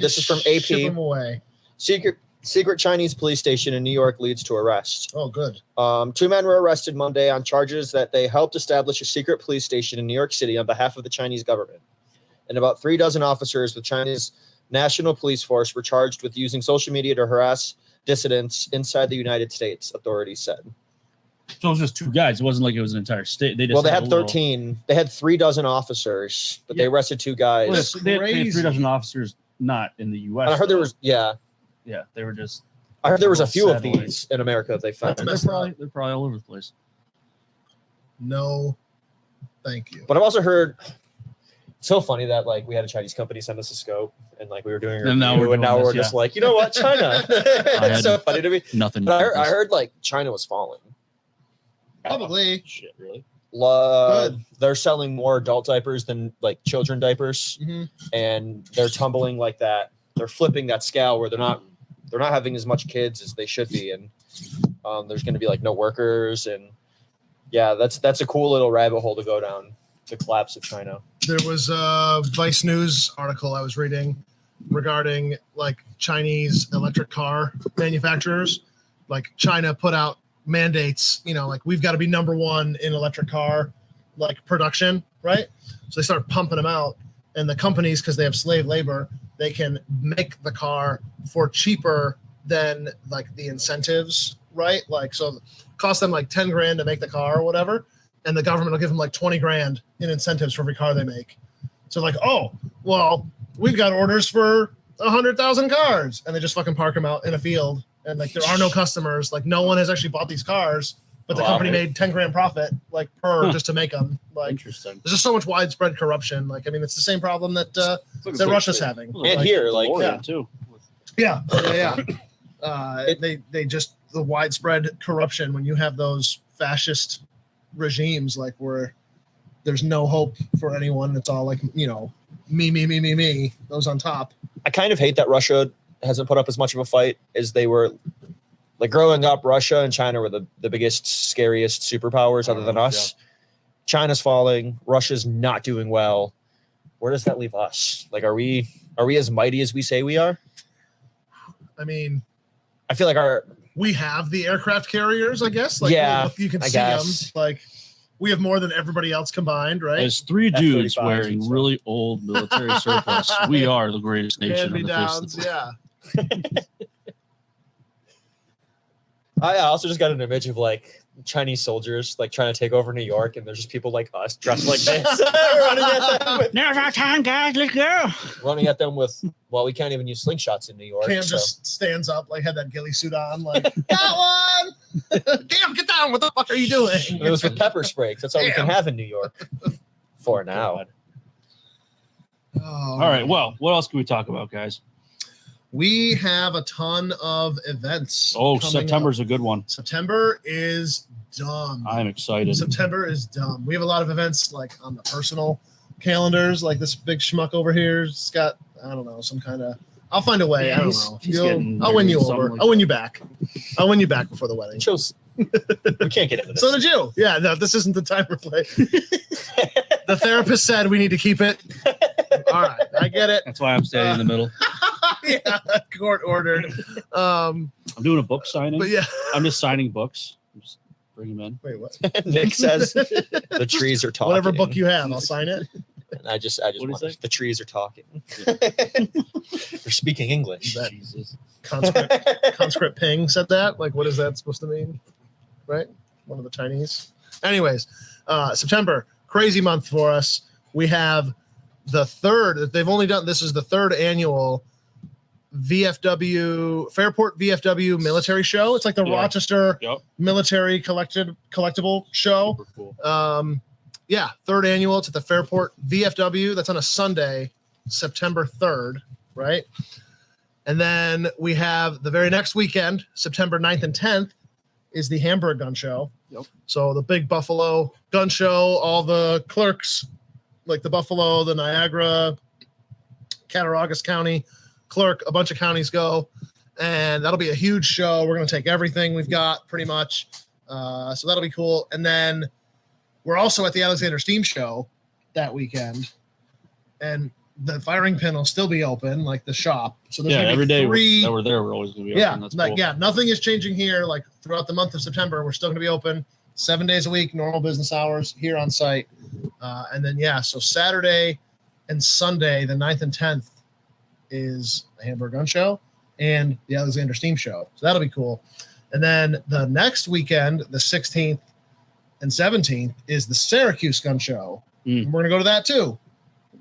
This is from AP.
Ship them away.
Secret Chinese police station in New York leads to arrest.
Oh, good.
2 men were arrested Monday on charges that they helped establish a secret police station in New York City on behalf of the Chinese government. And about 3 dozen officers with China's National Police Force were charged with using social media to harass dissidents inside the United States, authorities said.
So it was just 2 guys. It wasn't like it was an entire state. They
had 13. They had 3 dozen officers, but they arrested 2 guys.
Well, they had 3 dozen officers not in the U.S.
And I heard there was,
Yeah, they were just.
I heard there was a few of
Satellite.
these in America that they found.
They're probably all over the place.
No, thank you.
But I've also heard it's so funny that like we had a Chinese company send us a scope and like we were doing a
And now
review,
we're
and now
doing
we're
this,
just like, you know what, China. It's so funny to me.
Nothing.
But I heard like China was falling.
Probably.
Shit, really?
They're selling more adult diapers than like children diapers, and they're tumbling like that. They're flipping that scale where they're not having as much kids as they should be, and there's going to be like no workers, and yeah, that's a cool little rabbit hole to go down. The collapse of China.
There was a Vice News article I was reading regarding like Chinese electric car manufacturers. Like China put out mandates, like we've got to be number 1 in electric car like production, right? So they start pumping them out, and the companies, because they have slave labor, they can make the car for cheaper than like the incentives, right? Like, so it costs them like 10 grand to make the car or whatever, and the government will give them like 20 grand in incentives for every car they make. So like, oh, well, we've got orders for 100,000 cars, and they just fucking park them out in a field, and like there are no customers, like no one has actually bought these cars, but the company made 10 grand profit like per just to make them. Like,
interesting.
There's just so much widespread corruption. Like, I mean, it's the same problem that that Russia's having.
And here, like,
too.
Yeah. They just the widespread corruption when you have those fascist regimes, like where there's no hope for anyone. It's all like, me, those on top.
I kind of hate that Russia hasn't put up as much of a fight as they were. Like growing up, Russia and China were the biggest, scariest superpowers other than us. Yeah. China's falling. Russia's not doing well. Where does that leave us? Like, are we as mighty as we say we are?
I mean,
I feel like
we have the aircraft carriers, I guess. Like,
yeah,
you can see them. Like, we have more than everybody else combined, right?
As 3 dudes wearing really old military surplus, we are the greatest nation on the face of the planet.
Yeah.
I also just got an image of like Chinese soldiers like trying to take over New York, and there's just people like us dressed like this running at them.
Now's our time, guys. Let's go.
Running at them with, well, we can't even use slingshots in New York.
Cam just stands up, like had that ghillie suit on, like, got one. Cam, get down. What the fuck are you doing?
And it was with pepper spray. That's all we can have in New York for now.
Oh,
all right. Well, what else can we talk about, guys?
We have a ton of events.
Oh, September's a good one.
September is dumb.
I'm excited.
September is dumb. We have a lot of events like on the personal calendars. Like this big schmuck over here's got, I don't know, some kind of. I'll find a way. I don't know. I'll win you over. I'll win you back. I'll win you back before the wedding.
We can't get into this.
So did you? Yeah. No, this isn't the time for play. The therapist said we need to keep it. All right, I get it.
That's why I'm standing in the middle.
Yeah, court ordered.
I'm doing a book signing.
But yeah,
I'm just signing books. Just bring them in.
Wait, what?
Nick says the trees are talking.
Whatever book you have, I'll sign it.
And I just
want
the trees are talking. They're speaking English.
Jesus.
Conscript Ping said that. Like, what is that supposed to mean? Right? One of the Chinese. Anyways, September, crazy month for us. We have the third. They've only done. This is the 3rd annual VFW Fairport VFW military show. It's like the Rochester military collectible show.
Super cool.
Yeah, 3rd annual. It's at the Fairport VFW. That's on a Sunday, September 3rd, right? And then we have the very next weekend, September 9th and 10th, is the Hamburg Gun Show.
Yep.
So the big Buffalo Gun Show, all the clerks, like the Buffalo, the Niagara, Cattaraugus County clerk, a bunch of counties go, and that'll be a huge show. We're going to take everything we've got pretty much. So that'll be cool. And then we're also at the Alexander Steam Show that weekend, and the firing pin will still be open, like the shop. So there's gonna be
every day
three,
that we're there, we're always going to be
yeah,
open. That's
like,
cool.
yeah, nothing is changing here. Like throughout the month of September, we're still going to be open 7 days a week, normal business hours here on site. And then, yeah, so Saturday and Sunday, the 9th and 10th, is the Hamburg Gun Show and the Alexander Steam Show. So that'll be cool. And then the next weekend, the 16th and 17th, is the Syracuse Gun Show. And we're going to go to that too.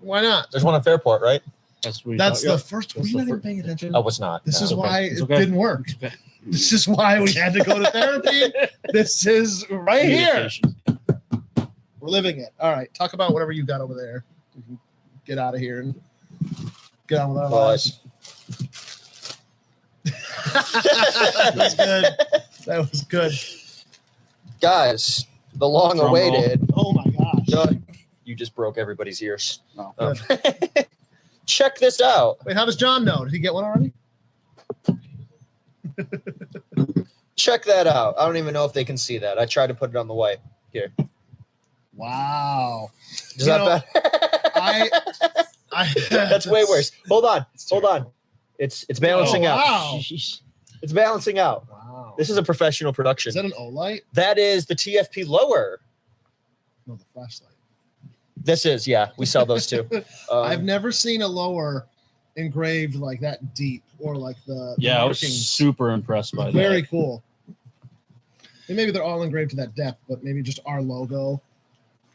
Why not?
There's one at Fairport, right?
That's
the
the first. Were you not even paying attention?
I was not.
This
no.
is why
It's
it
okay.
didn't work.
Okay.
This is why we had to go to therapy. This is right here.
Communication.
We're living it. All right. Talk about whatever you got over there. We can get out of here and get on with our lives. That was good. That was good.
Guys, the long-awaited.
Oh my gosh.
You just broke everybody's ears.
No.
Check this out.
Wait, how does John know? Did he get one already?
Check that out. I don't even know if they can see that. I tried to put it on the white here.
Wow.
Is that bad? That's way worse. Hold on. It's balancing out.
Wow.
It's balancing out.
Wow.
This is a professional production.
Is that an O-light?
That is the TFP lower.
No, the flashlight.
This is, yeah. We sell those too.
I've never seen a lower engraved like that deep or like the
Yeah, I was
markings.
super impressed by that.
Very cool. And maybe they're all engraved to that depth, but maybe just our logo.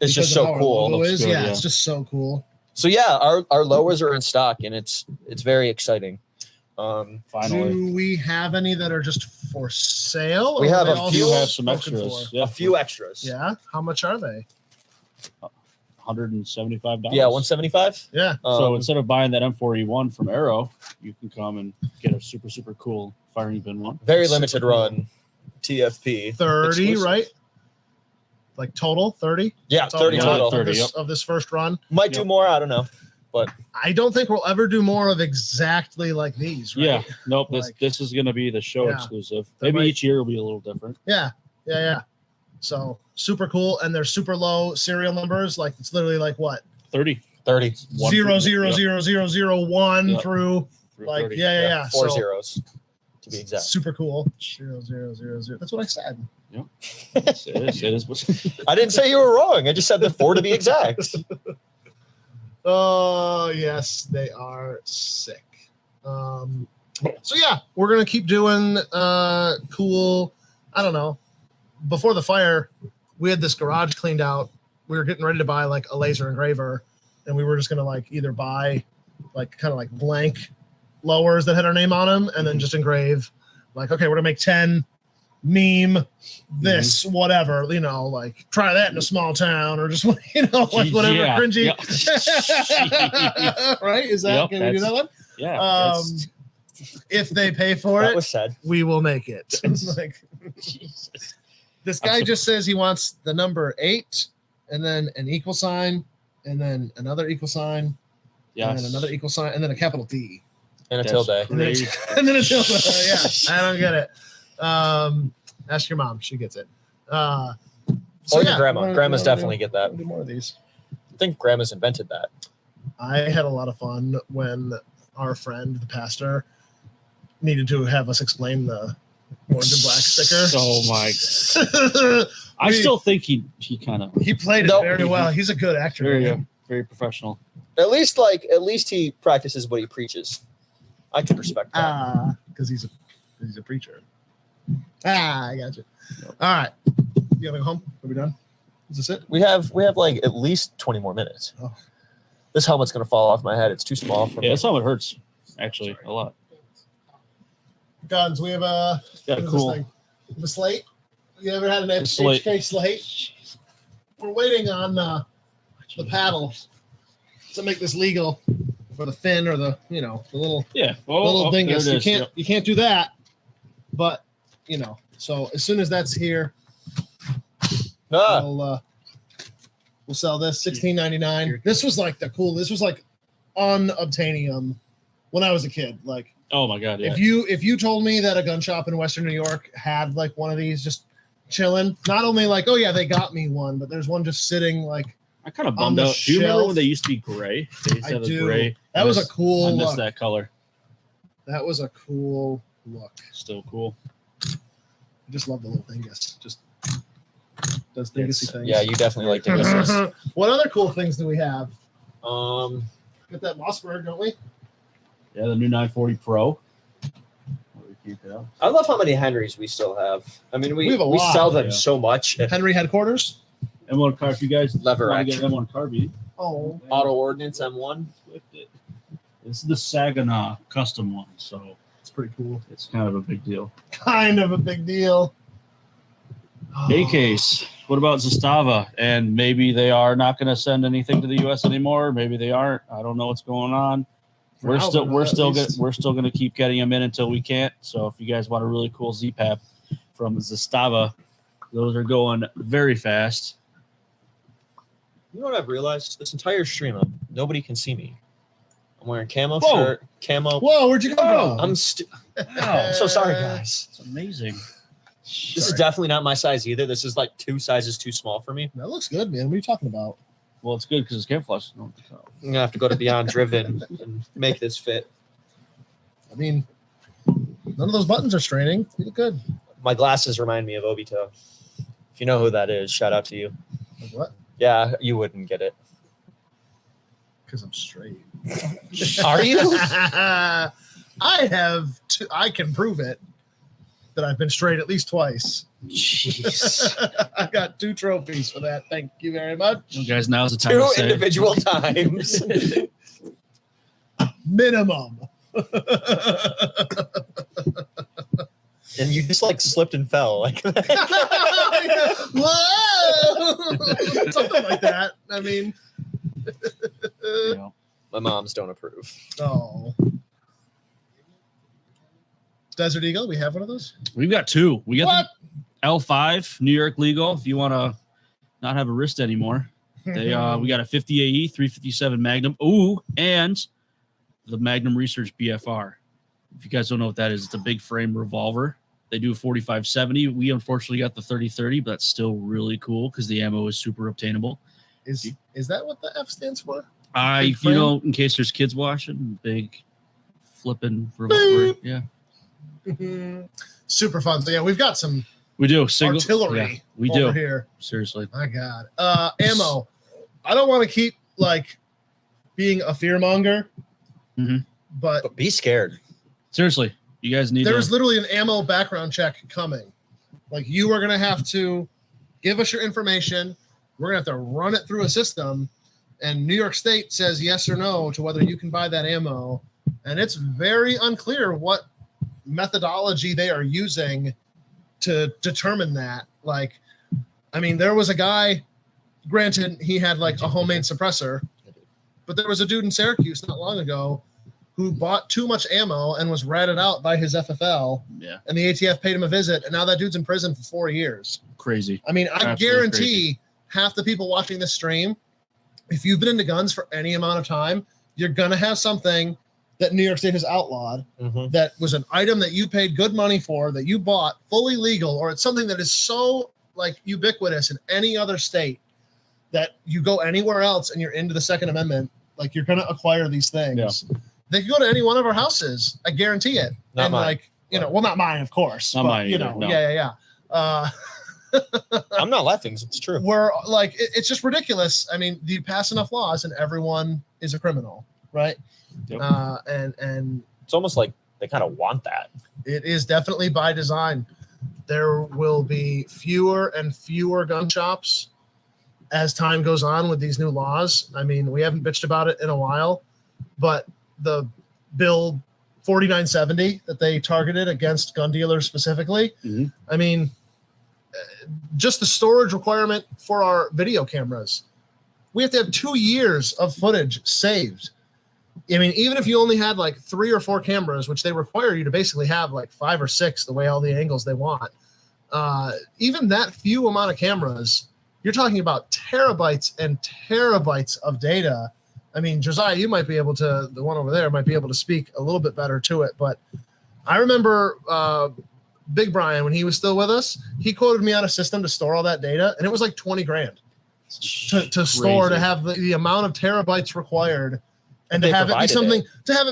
It's just
because of
so
how our
cool.
logo
Looks
is.
good,
Yeah,
yeah.
it's just so cool.
So yeah, our lowers are in stock and it's very exciting.
Finally.
Do we have any that are just for sale?
We
or are
have
they
a
all
few.
You have some
spoken
extras.
for?
Yeah.
A few extras.
Yeah. How much are they?
$175.
Yeah, 175.
Yeah.
So instead of buying that M4E1 from Arrow, you can come and get a super, super cool firing pin one.
Very
Super
limited
cool.
run TFP.
30,
Exclusive.
right? Like total 30?
Yeah,
That's all
30
we got
total.
of
30,
this,
yep.
of this first run.
Might do
Yep.
more. I don't know.
I don't think we'll ever do more of exactly like these, right?
Yeah. Nope.
Like-
This is going to be the show
Yeah.
exclusive.
That
Maybe
might-
each year will be a little different.
Yeah. So super cool. And they're super low serial numbers. Like it's literally like what?
30.
30.
One
Zero
through-
zero
yep,
zero zero zero one
Yep.
through
through
like
30.
yeah.
Four
So,
zeros to be exact.
super cool. 0 That's what I said.
It is.
I didn't say you were wrong. I just said the 4 to be exact.
Oh yes, they are sick. So yeah, we're gonna keep doing cool. I don't know. Before the fire, we had this garage cleaned out. We were getting ready to buy like a laser engraver, and we were just gonna like either buy like kind of like blank lowers that had our name on them, and then just engrave like, okay, we're gonna make 10 meme this whatever, you know, like try that in a small town or just like whatever
Yeah,
cringy.
yeah.
Right? Is that
Yep,
can we do that one?
Yeah.
Um, if they pay for
That
it,
was said.
we will make it. Like,
Jesus.
this guy just says he wants the number 8 and then an equal sign and then another equal sign
Yes.
and then another equle sign and then a capital D
And a
That's
tilde.
and then,
crazy.
and then a tilde. Yeah, I don't get it. Ask your mom; she gets it.
Or your grandma.
we're
Grandmas
gonna
definitely get that.
do more of these.
I think grandmas invented that.
I had a lot of fun when our friend, the pastor, needed to have us explain the orange and black sticker.
Oh my! I still think he kind of
He played it
Nope.
very well. He's a good actor.
very
man.
very professional.
At least he practices what he preaches. I can respect that.
Because he's a preacher. I got you.
Yep.
All right. You gotta go home? Are we done? Is this it?
We have like at least 20 more minutes.
Oh.
This helmet's gonna fall off my head. It's too small for
Yeah,
me.
that's how it hurts. Actually, a lot.
Guns. We have a
Yeah,
what is
cool.
this thing? The slate. You ever had an
slate.
HK slate? We're waiting on the paddle to make this legal for the fin or the little
Yeah.
little
there
dingus.
it
You
is.
can't
Yep.
you can't do that. But So as soon as that's here,
Ah,
we'll sell this $16.99. This was like this was like unobtainium when I was a kid. Like,
Oh my god, yeah.
if you told me that a gun shop in Western New York had like one of these just chilling, not only like, oh yeah, they got me one, but there's one just sitting like
I kind of
on
bummed
the
out. Do you remember
shelf.
when they used to be gray? They used to
I
have the
do.
gray.
That was a cool
I miss
look.
that color.
That was a cool look.
Still cool.
I just love the little dingus. Just does dingusy things.
yeah, you definitely like dinguses.
What other cool things do we have?
Um,
Got that Mossberg, don't we?
Yeah, the new 940 Pro. Keep it up.
I love how many Henrys we still have. I mean,
We have a
we
lot,
sell them
yeah.
so much.
Henry headquarters.
M1 car. If you guys
Lever
want to
action.
get M1 carbine,
Oh,
Auto Ordnance M1.
flipped it. This is the Saginaw custom one, so
it's pretty cool.
it's kind of a big deal.
Kind of a big deal.
A case. What about Zastava? And maybe they are not going to send anything to the U.S. anymore. Maybe they aren't. I don't know what's going on.
For
We're
now,
still
but
we're
at
still
least-
we're still going to keep getting them in until we can't. So if you guys want a really cool ZPAP from Zastava, those are going very fast.
You know what I've realized? This entire stream, nobody can see me. I'm wearing camo
Whoa.
shirt, camo.
Whoa, where'd you come
Whoa.
from?
I'm so sorry, guys.
It's amazing.
This is definitely not my size either. This is like 2 sizes too small for me.
That looks good, man. What are you talking about?
Well, it's good because it's camouflage. No,
I'm gonna have to go to Beyond Driven and make this fit.
I mean, none of those buttons are straining. You look good.
My glasses remind me of Obito. If you know who that is, shout out to you.
Like what?
Yeah, you wouldn't get it.
Because I'm straight.
Are you?
I have. I can prove it that I've been straight at least twice.
Jeez.
I got 2 trophies for that. Thank you very much.
well, guys, now's the time
2
to say.
individual times.
Minimum.
And you just like slipped and fell like that.
Whoa! Something like that. I mean,
You know.
My moms don't approve.
oh. Desert Eagle, we have one of those.
We've got 2. We got
What?
the L5 New York legal. If you want to not have a wrist anymore, they we got a 50 AE 357 Magnum. Ooh, and the Magnum Research BFR. If you guys don't know what that is, it's a big frame revolver. They do a 45-70. We unfortunately got the 30-30, but that's still really cool because the ammo is super obtainable.
Is that what the F stands for?
You
frame?
know, in case there's kids watching, big flipping revolver.
Beep.
Yeah,
Super fun. So yeah, we've got some
we do. Single,
artillery
yeah, we
over
do.
here.
Seriously.
My God. Ammo. I don't want to keep like being a fear monger,
Mhm.
but
Be scared.
Seriously. You guys need
there's
to.
literally an ammo background check coming. Like you are gonna have to give us your information. We're gonna have to run it through a system, and New York State says yes or no to whether you can buy that ammo. And it's very unclear what methodology they are using to determine that. Like, I mean, there was a guy, granted, he had like a homemade suppressor, but there was a dude in Syracuse not long ago who bought too much ammo and was ratted out by his FFL,
Yeah,
and the ATF paid him a visit, and now that dude's in prison for 4 years.
crazy.
I mean, I
Absolutely
guarantee
crazy.
half the people watching this stream, if you've been into guns for any amount of time, you're going to have something that New York State has outlawed
Mm-hmm.
that was an item that you paid good money for, that you bought fully legal, or it's something that is so like ubiquitous in any other state that you go anywhere else and you're into the Second Amendment, like you're going to acquire these things. They can go to any one of our houses. I guarantee it.
Not
and
mine.
like, you know, well, not mine, of course.
Not
but,
mine
you
either,
know,
no.
yeah.
I'm not laughing. It's true.
We're like, it's just ridiculous. I mean, you pass enough laws and everyone is a criminal, right?
Yep.
And
It's almost like they kind of want that.
it is definitely by design. There will be fewer and fewer gun shops as time goes on with these new laws. I mean, we haven't bitched about it in a while, but the bill 4970 that they targeted against gun dealers specifically,
Mhm.
I mean, just the storage requirement for our video cameras. We have to have 2 years of footage saved. I mean, even if you only had like 3 or 4 cameras, which they require you to basically have like 5 or 6, the way all the angles they want, even that few amount of cameras, you're talking about terabytes and terabytes of data. I mean, Josiah, you might be able to, the one over there might be able to speak a little bit better to it, but I remember Big Brian, when he was still with us, he quoted me on a system to store all that data, and it was like 20 grand to store, to have the amount of terabytes required, and to have it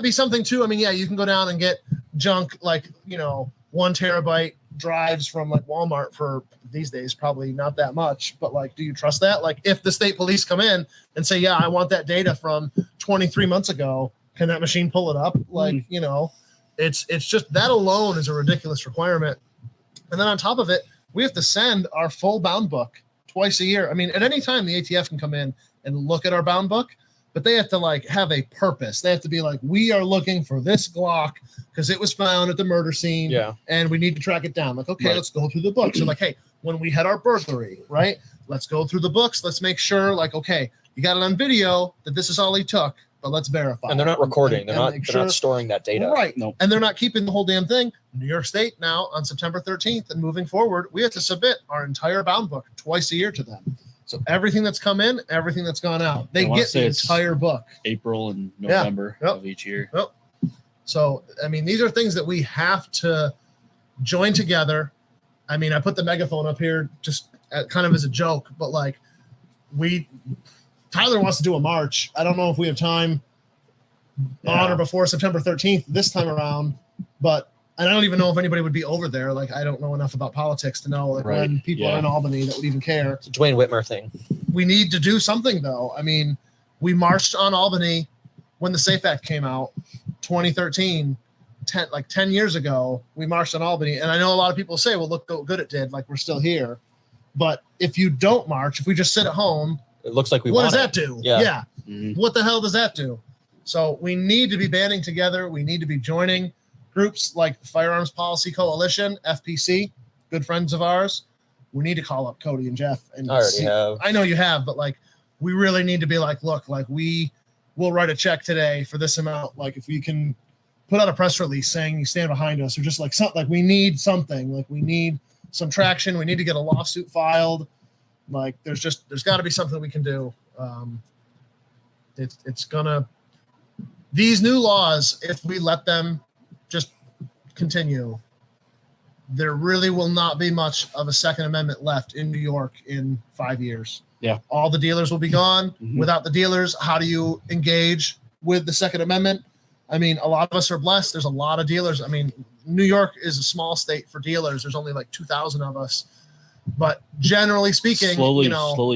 be something too. I mean, yeah, you can go down and get junk like, 1 terabyte drives from like Walmart for these days, probably not that much, but like, do you trust that? Like, if the state police come in and say, yeah, I want that data from 23 months ago, can that machine pull it up? Like, it's just, that alone is a ridiculous requirement. And then on top of it, we have to send our full bound book twice a year. I mean, at any time the ATF can come in and look at our bound book, but they have to like have a purpose. They have to be like, we are looking for this Glock because it was found at the murder scene, and we need to track it down. Like, okay, let's go through the books. So like, hey, when we had our burglary, right? Let's go through the books. Let's make sure, like, okay, you got it on video that this is all he took, but let's verify.
And they're not recording. They're not storing that data.
Right. Nope. And they're not keeping the whole damn thing. New York State now on September 13th and moving forward, we have to submit our entire bound book twice a year to them. So everything that's come in, everything that's gone out, they get the entire book.
April and November of each year.
Yep. So, I mean, these are things that we have to join together. I mean, I put the megaphone up here just kind of as a joke, but like Tyler wants to do a march. I don't know if we have time on or before September 13th this time around, but and I don't even know if anybody would be over there. Like, I don't know enough about politics to know like when people are in Albany that would even care.
It's a Dwayne Whitmer thing.
We need to do something though. I mean, we marched on Albany when the SAFE Act came out, 2013, 10 years ago. We marched on Albany, and I know a lot of people say, "Well, look how good it did. Like, we're still here." But if you don't march, if we just sit at home,
it looks like
what does that do? Yeah.
Mm-hmm.
What the hell does that do? So we need to be banding together. We need to be joining groups like Firearms Policy Coalition, FPC, good friends of ours. We need to call up Cody and Jeff. And
I already have.
I know you have, but like, we really need to be like, look, like we will write a check today for this amount. Like, if we can put out a press release saying you stand behind us, or just like something, like we need something, like we need some traction. We need to get a lawsuit filed. Like, there's got to be something we can do. These new laws, if we let them just continue, there really will not be much of a Second Amendment left in New York in 5 years.
Yeah.
All the dealers will be gone.
Mm-hmm.
Without the dealers, how do you engage with the Second Amendment? I mean, a lot of us are blessed. There's a lot of dealers. I mean, New York is a small state for dealers. There's only like 2,000 of us. But generally speaking,
slowly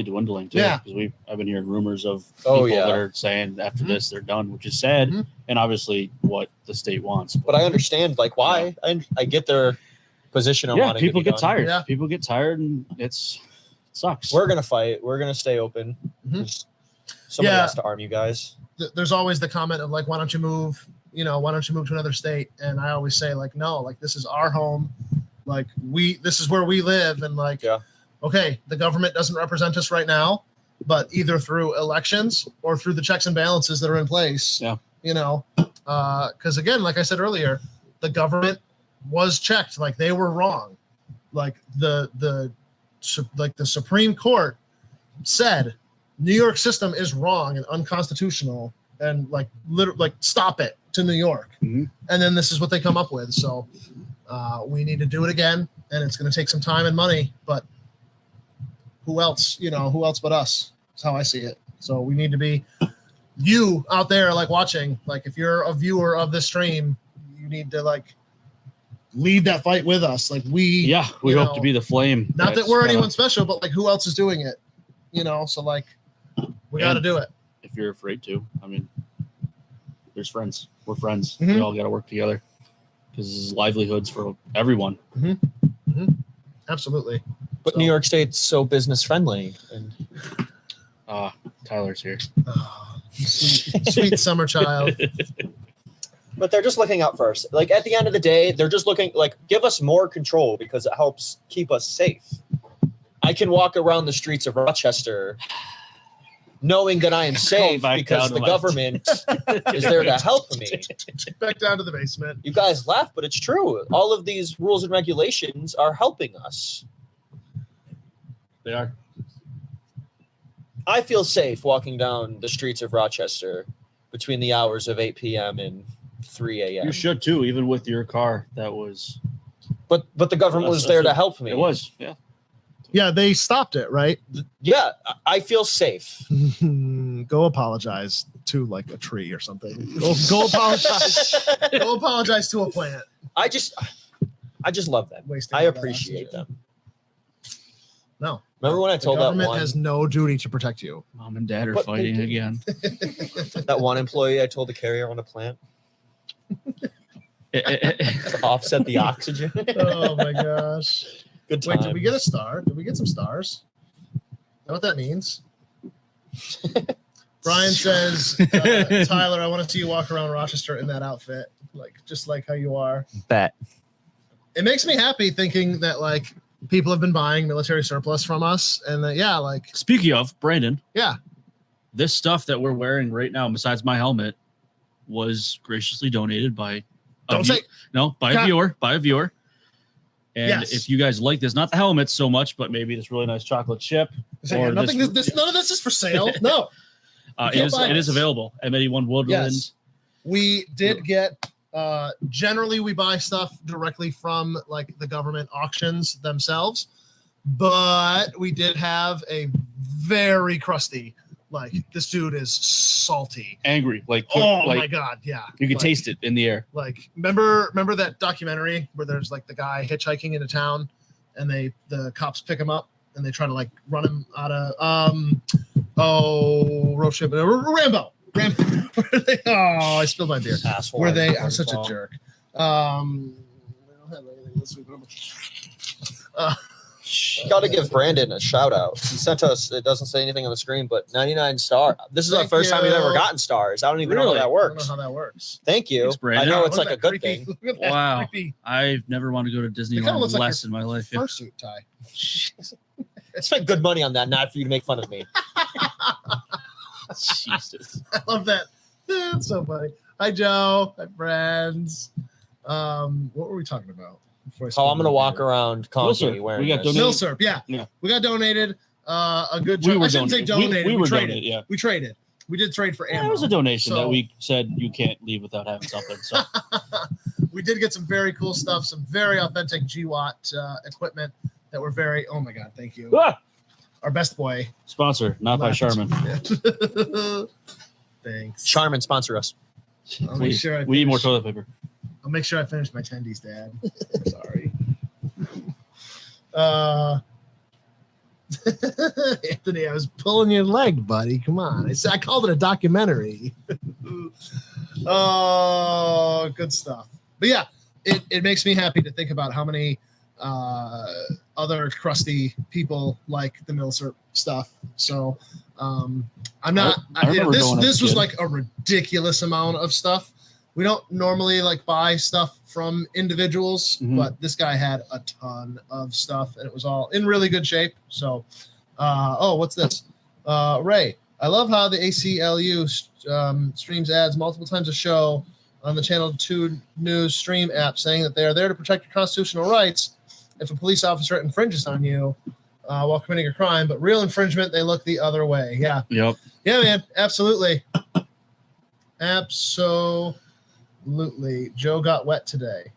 dwindling too.
Yeah.
Because I've been hearing rumors of people that are saying after this they're done, which is sad, and obviously what the state wants.
But I understand like why. I get their position on wanting
people
to be
get
done.
tired.
Yeah.
People get tired, and it sucks.
We're gonna fight. We're gonna stay open. Somebody has to arm you guys.
There's always the comment of like, why don't you move? Why don't you move to another state? And I always say like, no, like this is our home. Like this is where we live, and like, okay, the government doesn't represent us right now, but either through elections or through the checks and balances that are in place, because again, like I said earlier, the government was checked, like they were wrong, like the Supreme Court said New York system is wrong and unconstitutional, and like stop it to New York, and then this is what they come up with. So. We need to do it again, and it's going to take some time and money, but who else but us? That's how I see it. So we need to be, you out there, like watching, like if you're a viewer of this stream, you need to like lead that fight with us. Like we
hope to be the flame.
Not that we're anyone special, but like who else is doing it? So like we got to do it.
If you're afraid to, I mean, there's friends. We're friends.
Mm-hmm.
We all got to work together. Because this is livelihoods for everyone.
Absolutely.
But New York State's so business friendly. And
Tyler's here.
Sweet summer child.
But they're just looking out for us. Like at the end of the day, they're just looking like give us more control because it helps keep us safe. I can walk around the streets of Rochester knowing that I am safe
back
because
down
the
to
government is there to help me.
Back down to the basement.
You guys laugh, but it's true. All of these rules and regulations are helping us.
They are.
I feel safe walking down the streets of Rochester between the hours of 8 p.m. and 3 a.m.
You should too, even with your car. That was.
But the government was there to help me.
It was. Yeah.
Yeah, they stopped it, right?
Yeah, I feel safe.
Go apologize to like a tree or something. Go apologize. Go apologize to a plant.
I just love them.
Wasting
I
all that
appreciate
oxygen.
them.
No.
Remember when I told
the
that
government
one
has no duty to protect you.
Mom and Dad are
But they
fighting
do.
again.
that one employee I told to carry on a plant to offset the oxygen?
Oh my gosh.
Good time.
Wait, did we get a star? Did we get some stars? Know what that means? Brian says, Tyler, I want to see you walk around Rochester in that outfit, like just like how you are.
Bet.
It makes me happy thinking that like people have been buying military surplus from us, and that like
Speaking of Brandon,
yeah,
this stuff that we're wearing right now, besides my helmet, was graciously donated by
don't say
by
God.
a viewer. And
Yes.
if you guys like this, not the helmet so much, but maybe this really nice chocolate chip, or
nothing. None of this is for sale. No,
it is available. M81 Woodland.
yes, we did get. Generally, we buy stuff directly from like the government auctions themselves, but we did have a very crusty. Like this dude is salty.
Angry, like
Oh
like,
my god, yeah.
you can
Like,
taste it in the air.
Like remember that documentary where there's like the guy hitchhiking into town, and the cops pick him up and they try to like run him out of road trip Rambo. Oh, I spilled my beer.
Asshole.
Were they? I'm such a jerk. I don't have anything this week.
Got to give Brandon a shout out. He sent us, it doesn't say anything on the screen, but 99 star. This is the
Thank
first time we've
you.
ever gotten stars. I don't even know
Really?
how that
I don't
works.
know how that works.
Thank you.
Thanks,
I
Brandon.
know it's
Look
like
at
a
that
good
creepy-
thing.
Look at that
Wow.
creepy
I've never wanted to go to
kinda
Disneyland
looks like
less in my life. Yeah.
fursuit tie.
I spent good money on that, not for you to make fun of me.
Jesus.
I love that. That's so funny. Hi, Joe. Hi, friends. What were we talking about? Before I
Oh, I'm
spilled
going to
my
walk
beer?
around
Wilson,
Conky wearing
we got
this.
donated-
Milsurp, yeah.
Yeah.
We got donated a good
We
chunk.
were
I shouldn't say
donated.
donated.
We were
traded.
donated, yeah.
We traded. We did trade for ammo.
Yeah, it was a donation
So-
that we said you can't leave without having something. So
We did get some very cool stuff, some very authentic GWatt equipment that were very, oh my God, thank you.
Ah!
Our best boy.
sponsor, not by
left.
Charmin.
Thanks.
Charmin, sponsor us.
I'll make
Please.
sure I
We need more
finish-
toilet paper.
I'll make sure I finish my tendies, Dad. Sorry. Anthony, I was pulling your leg, buddy. Come on. I called it a documentary. Oh, good stuff. But yeah, it makes me happy to think about how many other crusty people like the Milsurp stuff. So I'm not.
I remember going as a
This was
kid.
like a ridiculous amount of stuff. We don't normally like buy stuff from individuals,
Mhm.
but this guy had a ton of stuff, and it was all in really good shape. So, what's this? Ray, I love how the ACLU streams ads multiple times a show on the Channel 2 News stream app, saying that they are there to protect your constitutional rights if a police officer infringes on you while committing a crime. But real infringement, they look the other way. Yeah,
Yep.
yeah, man, absolutely. Joe got wet today.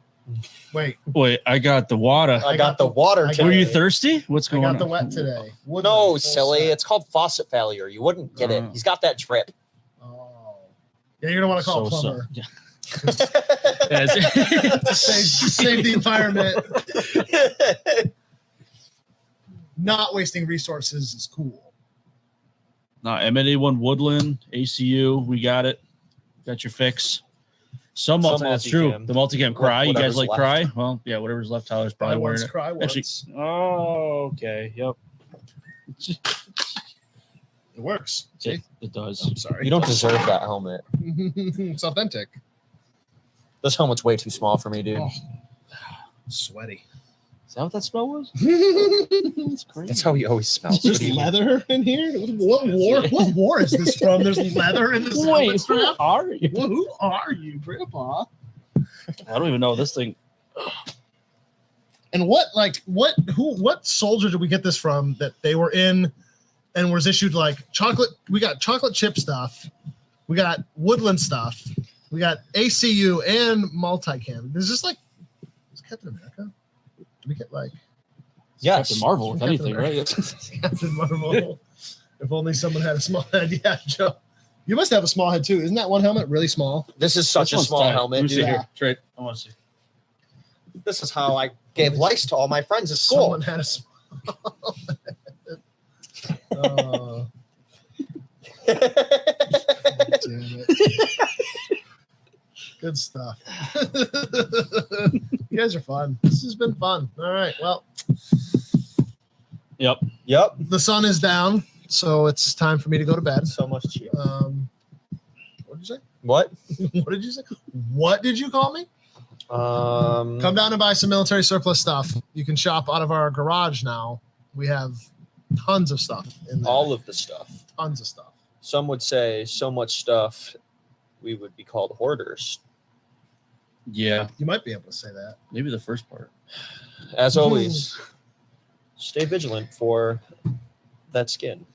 Wait,
Wait, I got the water.
I got the water
I
today.
Were you thirsty? What's
I
going
got
on?
the wet today. Woodland,
No,
full
silly.
set.
It's called faucet failure. You wouldn't get it. He's got that drip.
Oh, yeah, you're gonna want to call a plumber.
Yeah.
Save the environment. Not wasting resources is cool.
No, M81 Woodland, ACU, we got it. Got your fix. Some that's true.
multicam.
The multicam Cry. You guys
Whatever's
like
left.
Cry? Well, yeah, whatever's left. Tyler's
Cry
probably wearing
once,
it.
cry once.
Actually, oh, okay. Yep.
It works. See?
It does.
I'm sorry.
You don't deserve that helmet.
It's authentic.
This helmet's way too small for me, dude.
Oh. Sweaty.
Is that what that smell was?
There's
Crazy.
That's how he always smells. What do you mean?
leather in here. What war? What war is this from? There's leather in this helmet
Wait, who
strap.
are you?
Well, who are you, Grandpa?
I don't even know this thing.
And what soldier did we get this from that they were in and was issued like chocolate? We got chocolate chip stuff. We got woodland stuff. We got ACU and multicam. Is this like is Captain America? Did we get like
Yes.
Captain Marvel, if
Captain
anything, right?
America. Captain Marvel? If only someone had a small head. Yeah, Joe. You must have a small head too. Isn't that one helmet really small?
This is such
This
a
one's
small
tight. Let
helmet,
me see
dude.
here. Straight. I want to see.
This is how I gave lice to all my friends at school.
Someone had a small head. Oh, damn it. Good stuff. You guys are fun. This has been fun. All right. Well,
Yep.
Yep.
the sun is down, so it's time for me to go to bed.
So much cheer.
What did you say?
What?
What did you say? What did you call me? Come down and buy some military surplus stuff. You can shop out of our garage now. We have tons of stuff in there.
all of the stuff.
Tons of stuff.
Some would say so much stuff we would be called hoarders.
Yeah.
You might be able to say that.
Maybe the first part.
As always, stay vigilant for that skin.